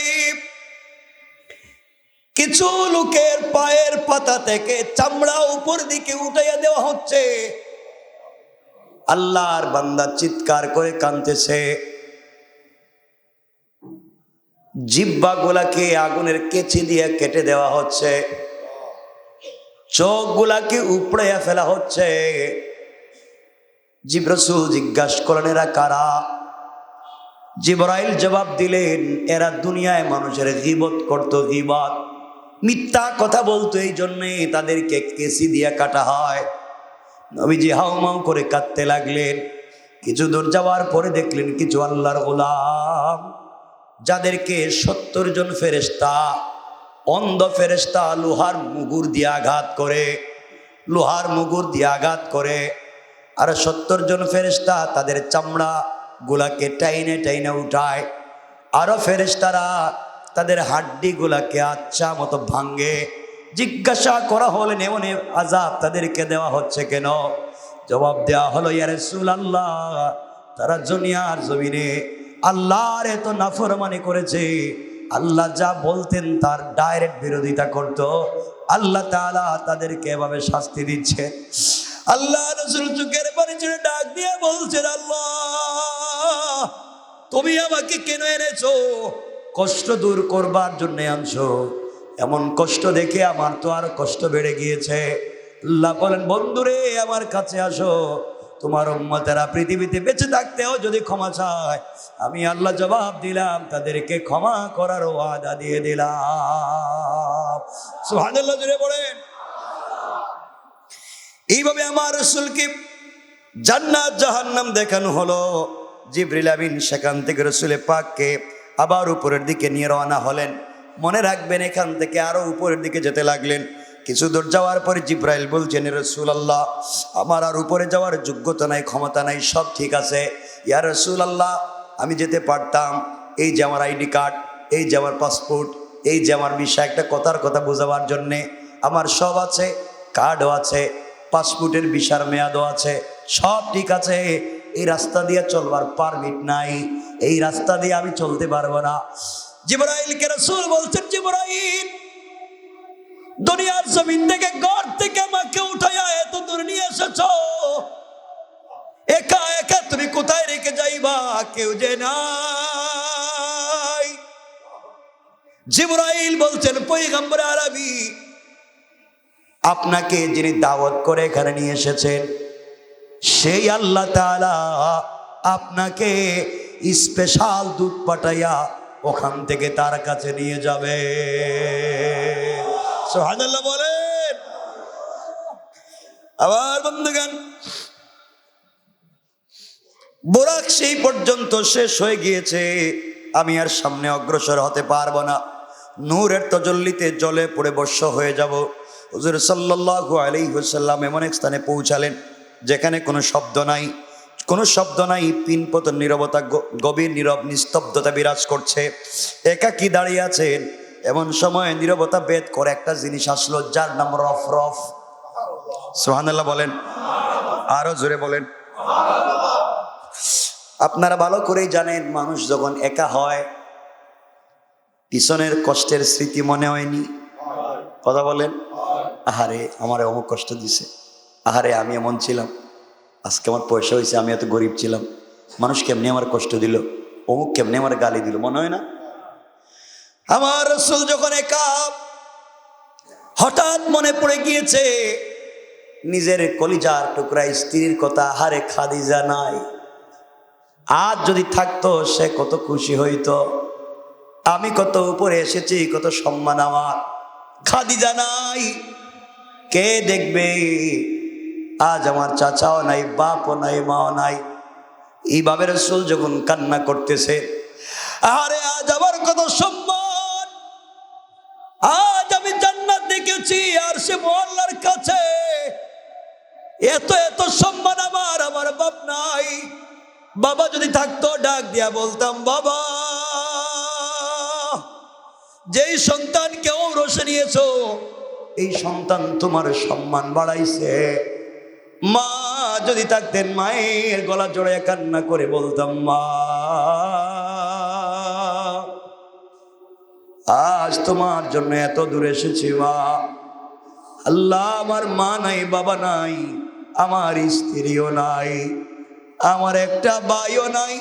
কিছু লোকের পায়ের পাতা থেকে চামড়া উপর দিকে উঠাইয়া দেওয়া হচ্ছে। আল্লাহর বান্দা চিৎকার করে কাঁদতেছে। জিহ্বা গুলাকে আগুনের কেচি দিয়ে কেটে দেওয়া হচ্ছে, চোখ গুলাকে উপড়াইয়া ফেলা হচ্ছে। রাসূল জিজ্ঞাসা করলেন, এরা কারা? জিবরাইল জবাব দিলেন, এরা দুনিয়ায় মানুষের গীবত করত, গীবত, মিথ্যা কথা বলতো, এই জন্যে তাদেরকে কেসি দিয়ে কাটা হয়। নবীজি হাউমাউ করে কাঁদতে লাগলেন। কিছু দূর যাওয়ার পরে দেখলেন কিছু আল্লাহর গোলাম, যাদেরকে 70 জন ফেরেশতা, অন্ধ ফেরেশতা লোহার মুগুর দিয়ে আঘাত করে, আর 70 জন ফেরেশতা তাদের চামড়া গুলাকে টাইনে টাইনে উঠায়। আরো ফেরেশতারা তাদের হাড্ডি গুলাকে আচ্ছা মতো ভাঙ্গে। জিজ্ঞাসা করা হলেন, এমন আযাব তাদেরকে দেওয়া হচ্ছে কেন? জবাব দেওয়া হলো, ইয়া রাসূলুল্লাহ, তারা দুনিয়ার জমিনে আল্লাহর এত নাফরমানি করেছে, আল্লাহ যা বলতেন তার ডাইরেক্ট বিরোধিতা করত, আল্লাহ তাআলা তাদেরকে এভাবে শাস্তি দিচ্ছে। আল্লাহ রাসূল চোখের পানি ছেড়ে ডাক দিয়ে বলছেন, আল্লাহ তুমি আমাকে কেন এনেছো? কষ্ট দূর করবার জন্য আনছো। এমন কষ্ট দেখে আমার তো আর কষ্ট বেড়ে গিয়েছে। আল্লাহ বলেন, বন্ধুরে আমার কাছে আসো, তোমার উম্মতেরা পৃথিবীতে বেঁচে থাকতেও যদি ক্ষমা চায়, আমি আল্লাহ জবাব দিলাম, তাদেরকে ক্ষমা করার ওয়াদা দিয়ে দিলাম। সুবহানাল্লাহ জোরে বলেন। এইভাবে আমার রাসূলকে জান্নাত জাহান্নাম দেখানো হলো। জিবরিল আমিন সেখান থেকে রাসূল পাককে আবার উপরের দিকে নিয়ে রওনা হলেন। মনে রাখবেন, এখান থেকে আরো উপরের দিকে যেতে লাগলেন। কিছু দূর যাওয়ার পরে জিবরাইল বলছেন, রাসূলুল্লাহ, আমার আর উপরে যাওয়ার যোগ্যতা নাই, ক্ষমতা নাই, সব ঠিক আছে। ইয়া রাসূলুল্লাহ, আমি যেতে পারতাম, এই যে আমার আইডি কার্ড, এই যে আমার পাসপোর্ট, এই যে আমার ভিসা, একটা কথার কথা বোঝাবার জন্যে আমার সব আছে, কার্ডও আছে, পাসপোর্টের ভিসার মেয়াদও আছে, সব ঠিক আছে। এই রাস্তা দিয়ে চলবার পারমিট নাই, এই রাস্তা দিয়ে আমি চলতে পারবো না। জিবরাইলকে রাসূল বলছেন, জিবরাইল, দুনিয়ার জমিন থেকে ঘর থেকে আমাকে উঠাইয়া এত দূর নিয়ে এসেছো, একা একা তুমি কোথায় রেখে যাইবা? কেউ যে নাই। জিবরাইল বলছেন, পয়গম্বর আরবি, আপনাকে যিনি দাওয়াত করে এখানে নিয়ে এসেছেন, সেই আল্লাহ তাআলা আপনাকে স্পেশাল দুধ পাঠাইয়া ওখান থেকে তার কাছে নিয়ে যাবে। সুবহানাল্লাহ বলেন। আবার বন্ধুগণ, বুরাক সেই পর্যন্ত শেষ হয়ে গিয়েছে, আমি আর সামনে অগ্রসর হতে পারবো না, নূরের তাজাল্লিতে জলে পড়ে বর্ষ হয়ে যাব। হুজুর সাল্লাল্লাহু আলাইহি ওয়াসাল্লাম এমন এক স্থানে পৌঁছালেন যেখানে কোনো শব্দ নাই, কোনো শব্দ নাই, পিনপত নীরবতা, গভীর নীরব নিস্তব্ধতা বিরাজ করছে। একাকী দাঁড়িয়ে আছেন, এমন সময় নীরবতা ভেদ করে একটা জিনিস আসলো, যার নাম রফ রফ। সুবহানাল্লাহ বলেন, আরো জোরে বলেন। আপনারা ভালো করেই জানেন, মানুষ যখন একা হয় পিছনের কষ্টের স্মৃতি মনে হয়নি? কথা বলেন। আহারে আমার অমুক কষ্ট দিছে, আহারে আমি এমন ছিলাম, আজকে আমার পয়সা হয়েছে, আমি এত গরিব ছিলাম, মানুষ কেমনি আমার কষ্ট দিল, অমুক কেমনি আমার গালি দিল, মনে হয় না? আমার রাসূল যখন একা, হঠাৎ মনে পড়ে গিয়েছে নিজের কলিজার টুকরা স্ত্রীর কথা। আহারে খাদিজা নাই, আজ যদি থাকতো সে কত খুশি হইতো, আমি কত উপরে এসেছি, কত সম্মান আমার, খাদিজা নাই, কে দেখবে? আজ আমার চাচাও নাই, বাপও নাই, মাও নাই। এইভাবে রাসূল যখন কান্না করতেছে, আরে আজ আমার কত সম্মান, আজ আমি জান্নাত দেখেছি আর সে আল্লাহর কাছে, এত এত সম্মান আমার, আমার বাপ নাই, বাবা যদি থাকতো ডাক দিয়া বলতাম, বাবা, যেই সন্তানকে ঔরসে নিয়েছো, এই সন্তান তোমার সম্মান বাড়াইছে। মা যদি থাকতেন, মায়ের গলা জড়াইয়া কান্না করে বলতাম, মা, আজ তোমার জন্য এত দূরে এসেছি মা। আল্লাহ, আমার মা নাই, বাবা নাই, আমার স্ত্রীও নাই, আমার একটা ভাইও নাই,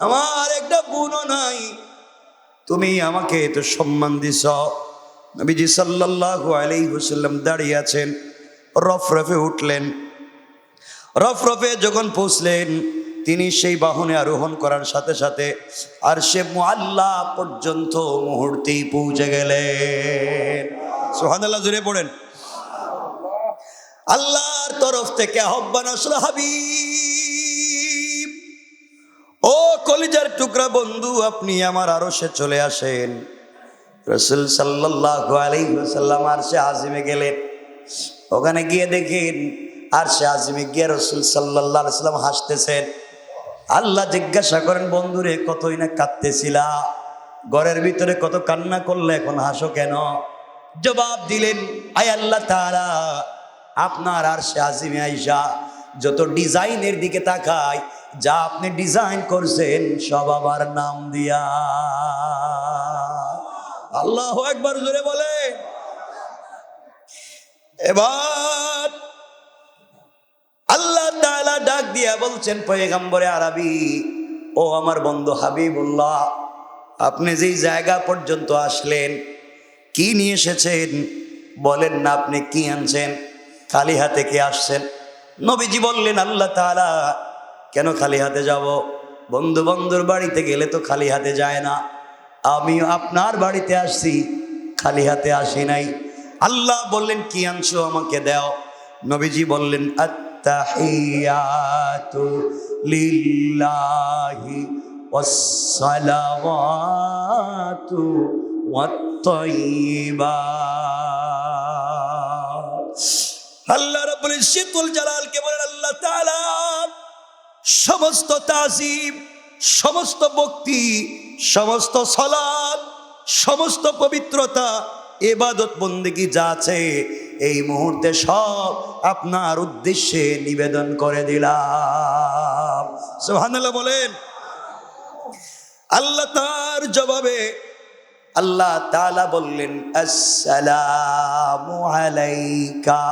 আমার একটা বোনও নাই, তুমি আমাকে এত সম্মান দিছ। নবীজি সাল্লাল্লাহু আলাইহি ওয়াসাল্লাম দাঁড়িয়ে আছেন, রফরফে উঠলেন। রফরফে যখন পৌঁছলেন, তিনি সেই বাহনে আরোহণ করার সাথে সাথে আর সে মুআল্লা পর্যন্ত মুহূর্তেই পৌঁছে গেলেন। সুবহানাল্লাহ জোরে পড়েন। আল্লাহর তরফ থেকে আহ্বান আসলো, হাবিব, ও কলিজার টুকরা বন্ধু, আপনি আমার আরশে চলে আসেন। রাসূল সাল্লাল্লাহু আলাইহি ওয়াসাল্লাম আরশে আজিমে গেলেন। ওখানে গিয়ে দেখেন আরশে আজিমে গিয়ে রাসূল সাল্লাল্লাহু আলাইহি ওয়াসাল্লাম হাসতেছেন। আল্লাহ জিজ্ঞাসা করেন, বন্ধুরে কতই না কাঁদতেছিলা, ঘরের ভিতরে কত কান্না করলে, এখন হাসো কেন? জবাব দিলেন, আয় আল্লাহ তাআলা, আপনার আরশে আজিমে আইসা যত ডিজাইনের দিকে তাকাই, যা আপনি ডিজাইন করছেন সব আমার নাম দিয়া। আল্লাহু আকবার, জোরে বলে। এবার আল্লাহ তাআলা ডাক দিয়া বলছেন পয়গম্বরে আরবি, ও আমার বন্ধু হাবিবুল্লাহ, আপনি যেই জায়গা পর্যন্ত আসলেন কি নিয়ে এসেছেন বলেন না, আপনি কি আনছেন? খালি হাতে কি আসছেন? নবীজি বললেন, আল্লাহ তাআলা কেন খালি হাতে যাব? বন্ধুর বাড়িতে গেলে তো খালি হাতে যায় না, আমিও আপনার বাড়িতে আসছি, খালি হাতে আসি নাই। আল্লাহ বললেন, কি আনছো আমাকে দাও। নবীজি বললেন, আত্তাহিয়াতু লিল্লাহি ওয়াসসালাওয়াতু ওয়াত-তাইয়্যিবাত। আল্লাহ রাব্বুল ইজ্জতুল জালালকে বলেন, আল্লাহ তাআলা সমস্ত তাজিম, সমস্ত ভক্তি, সমস্ত সালাত, সমস্ত পবিত্রতা, ইবাদত বন্দেগী যা আছে এই মুহূর্তে সব আপনার উদ্দেশ্যে নিবেদন করে দিলাম। সুবহানাল্লাহ বলেন। আল্লাহ তার জবাবে আল্লাহ তাআলা বললেন, আসসালামু আলাইকা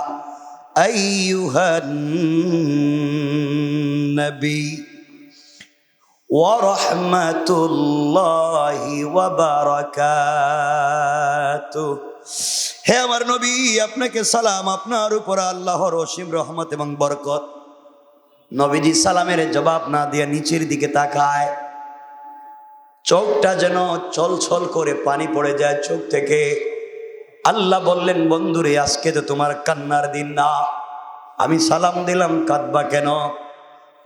আইয়ুহান নবী ওয়া রাহমাতুল্লাহি ওয়া বারাকাতুহু। হে আমার নবী, আপনাকে সালাম, আপনার উপর আল্লাহর অসীম রহমত এবং বরকত। নবীজি সালামের জবাব না দিয়ে নিচের দিকে তাকায়, চোখটা যেন ছলছল করে পানি পড়ে যায় চোখ থেকে। আল্লাহ বললেন, বন্ধুরে, আজকে তো তোমার কান্নার দিন না, আমি সালাম দিলাম, কাঁদবা কেন?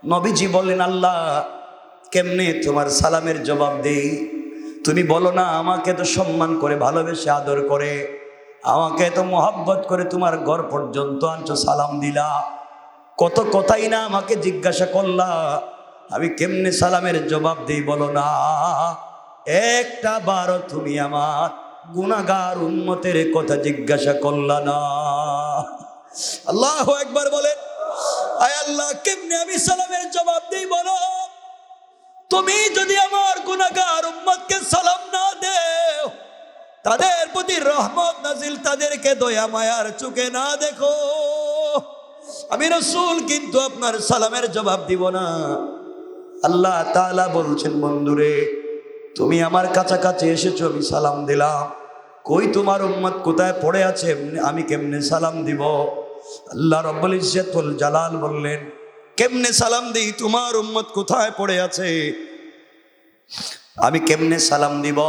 নবীজি বললেন, আল্লাহ কেমনে তোমার সালামের জবাব দেই? তুমি বলো না, আমাকে তো সম্মান করে ভালোবেসে আদর করে, আমাকে তো মোহাব্বত করে তোমার ঘর পর্যন্ত আনছো, সালাম দিলা, কত কথাই না আমাকে জিজ্ঞাসা করলা, আমি কেমনে সালামের জবাব দেই বলো না? একটা বারও তুমি আমার গুনাহগার উম্মতের কথা জিজ্ঞাসা করলা না। আল্লাহু আকবার বলেন। আয় আল্লাহ, কেমনে আমি সালামের জবাব দেই বলো? তুমি যদি আমার গুনাহগার উম্মতকে সালাম না দেও, তাদের প্রতি রহমত নাজিল, তাদেরকে দয়া মায়ার চোখে না দেখো, আমি রাসূল কিন্তু আপনার সালামের জবাব দিব না। আল্লাহ তাআলা বলছেন, বন্ধুরে, তুমি আমার কাছাকাছি এসেছো, আমি সালাম দিলাম, কই তোমার উম্মত কোথায় পড়ে আছে, আমি কেমনে সালাম দিব? আল্লাহ রাব্বুল ইজ্জতুল জালাল বললেন, কেমনে সালাম দিই? তোমার উম্মত কোথায় পড়ে আছে, আমি কেমনে সালাম দিব?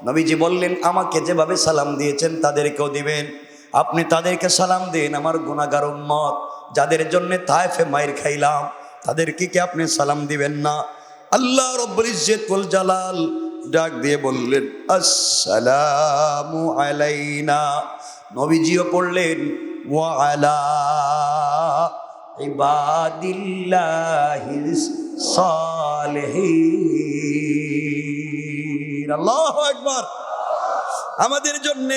নবীজি বললেন, আমাকে যেভাবে সালাম দিয়েছেন তাদেরকেও দিবেন। আপনি তাদেরকে সালাম দিন, আমার গুনাহগার উম্মত যাদের জন্য তায়েফে মাইর খাইলাম, তাদেরকে কি আপনি সালাম দিবেন না? আল্লাহ রাব্বুল ইজ্জতুল জালাল ডাক দিয়ে বললেন, আসসালামু আলাইনা। নবীজিও পড়লেন, ওয়া আলা ইবাদিল্লাহিস সালিহিন। আল্লাহু আকবার। আমাদের জন্য,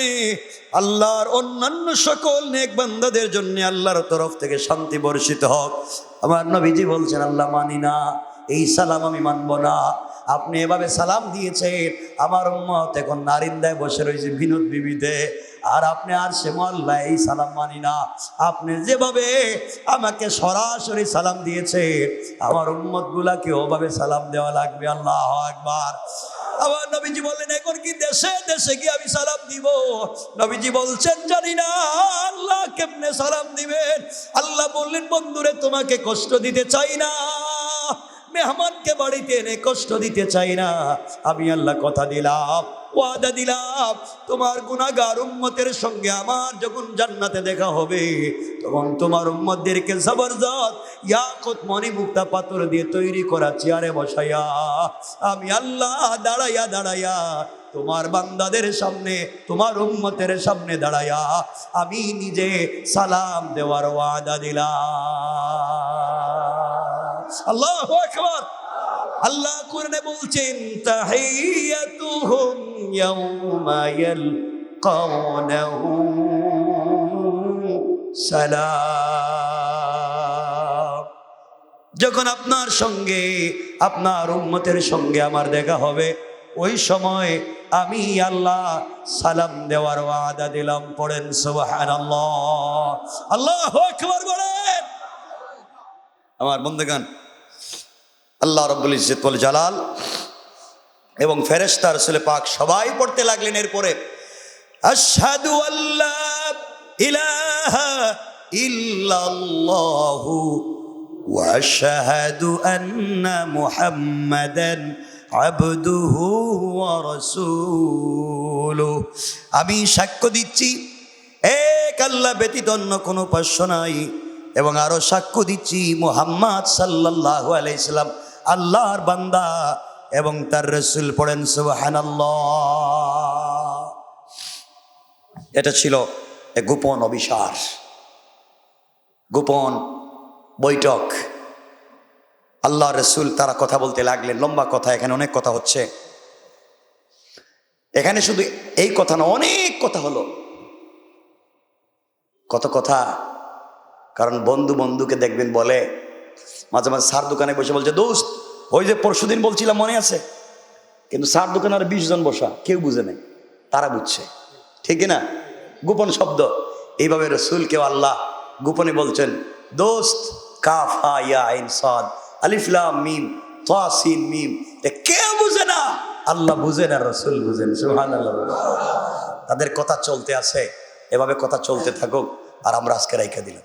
আল্লাহর অন্যান্য সকল নেক বান্দাদের জন্য আল্লাহর তরফ থেকে শান্তি বর্ষিত হোক। আমার নবীজি বলছেন, আল্লাহ মানি না, এই সালাম আমি মানব না। আপনি এভাবে সালাম দিয়েছেন, আমার উম্মত এখন নারিন্দায় বসে রয়েছে বিনোদ বিবিতে, আর আপনি আর সে মহল্লায় এই সালাম মানি না। আপনি যেভাবে আমাকে সরাসরি সালাম দিয়েছেন, আমার উম্মত গুলাকে ওভাবে সালাম দেওয়া লাগবে। আল্লাহু আকবার। আবার নবীজি বললেন, এখন কি দেশে দেশে কি আমি সালাম দিব? নবীজি বলছেন, জানি না আল্লাহ কেমনে সালাম দিবেন। আল্লাহ বললেন, বন্ধুরে, তোমাকে কষ্ট দিতে চাই না, মেহমানকে বাড়িতে এনে কষ্ট দিতে চাই না। আমি আল্লাহ কথা দিলাম, ওয়াদা দিলাম, তোমার গুনাহগার উম্মতের সঙ্গে আমার যখন জান্নাতে দেখা হবে, তখন তোমার উম্মতদেরকে জবরদস্ত ইয়াকুত মণি মুক্তা পাথর দিয়ে তৈরি করা চেয়ারে বসাইয়া আমি আল্লাহ দাঁড়াইয়া দাঁড়াইয়া তোমার বান্দাদের সামনে, তোমার উম্মতের সামনে দাঁড়াইয়া আমি নিজে সালাম দেওয়ার ওয়াদা দিলাম। আল্লাহু আকবার। আল্লাহ কোরআনে বলছেন, তাহিয়াতুহুম ইয়াওমা ইয়ালকাউনাহু সালাম। যখন আপনার সঙ্গে আপনার উম্মতের সঙ্গে আমার দেখা হবে, ওই সময় আমি আল্লাহ সালাম দেওয়ার ওয়াদা দিলাম। পড়েন সুবহানাল্লাহ, আল্লাহু আকবার বলেন। আমার বন্দেগান, আল্লাহ রাব্বুল ইজ্জত ওয়াল জালাল এবং ফেরেশতা রাসূল পাক সবাই পড়তে লাগলেন। এরপরে আশহাদু আল্লা ইলাহা ইল্লাল্লাহু ওয়া আশহাদু আন্না মুহাম্মাদান আবদুহু ওয়া রাসূলুহু। আমি সাক্ষ্য দিচ্ছি এক আল্লাহ ব্যতীত অন্য কোনো উপাস্য নাই, এবং আরো সাক্ষ্য দিচ্ছি মুহাম্মদ সাল্লাল্লাহু আলাইহি সাল্লাম আল্লাহর বান্দা এবং তার রাসূল। পড়েন সুবহানাল্লাহ। এটা ছিল এক গোপন অবিশ্বাস, গোপন বৈঠক। আল্লাহ রাসূল তারা কথা বলতে লাগলেন, লম্বা কথা, এখানে অনেক কথা হচ্ছে। এখানে শুধু এই কথা না, অনেক কথা হলো। কত কথা, কারণ বন্ধু বন্ধুকে দেখবেন বলে, মাঝে মাঝে সার দোকানে বসে বলছে, দোস্ত ওই যে পরশুদিন বলছিলাম মনে আছে? কিন্তু সার দোকানে আর 20 জন বসা, কেউ বুঝে নাই, তারা বুঝছে, ঠিক না? গোপন শব্দ। এইভাবে রাসূলকেও আল্লাহ গোপনে বলছেন, দোস্ত কাফ হা ইয়া আইন সাদ আলিফ লাম মিম তা সিন মিম। কেউ বুঝে না, আল্লাহ বুঝেন আর রাসূল বুঝেন। সুবহানাল্লাহ। তাদের কথা চলতে আছে, এভাবে কথা চলতে থাকুক, আর আমরা আজকে রাইখা দিলাম।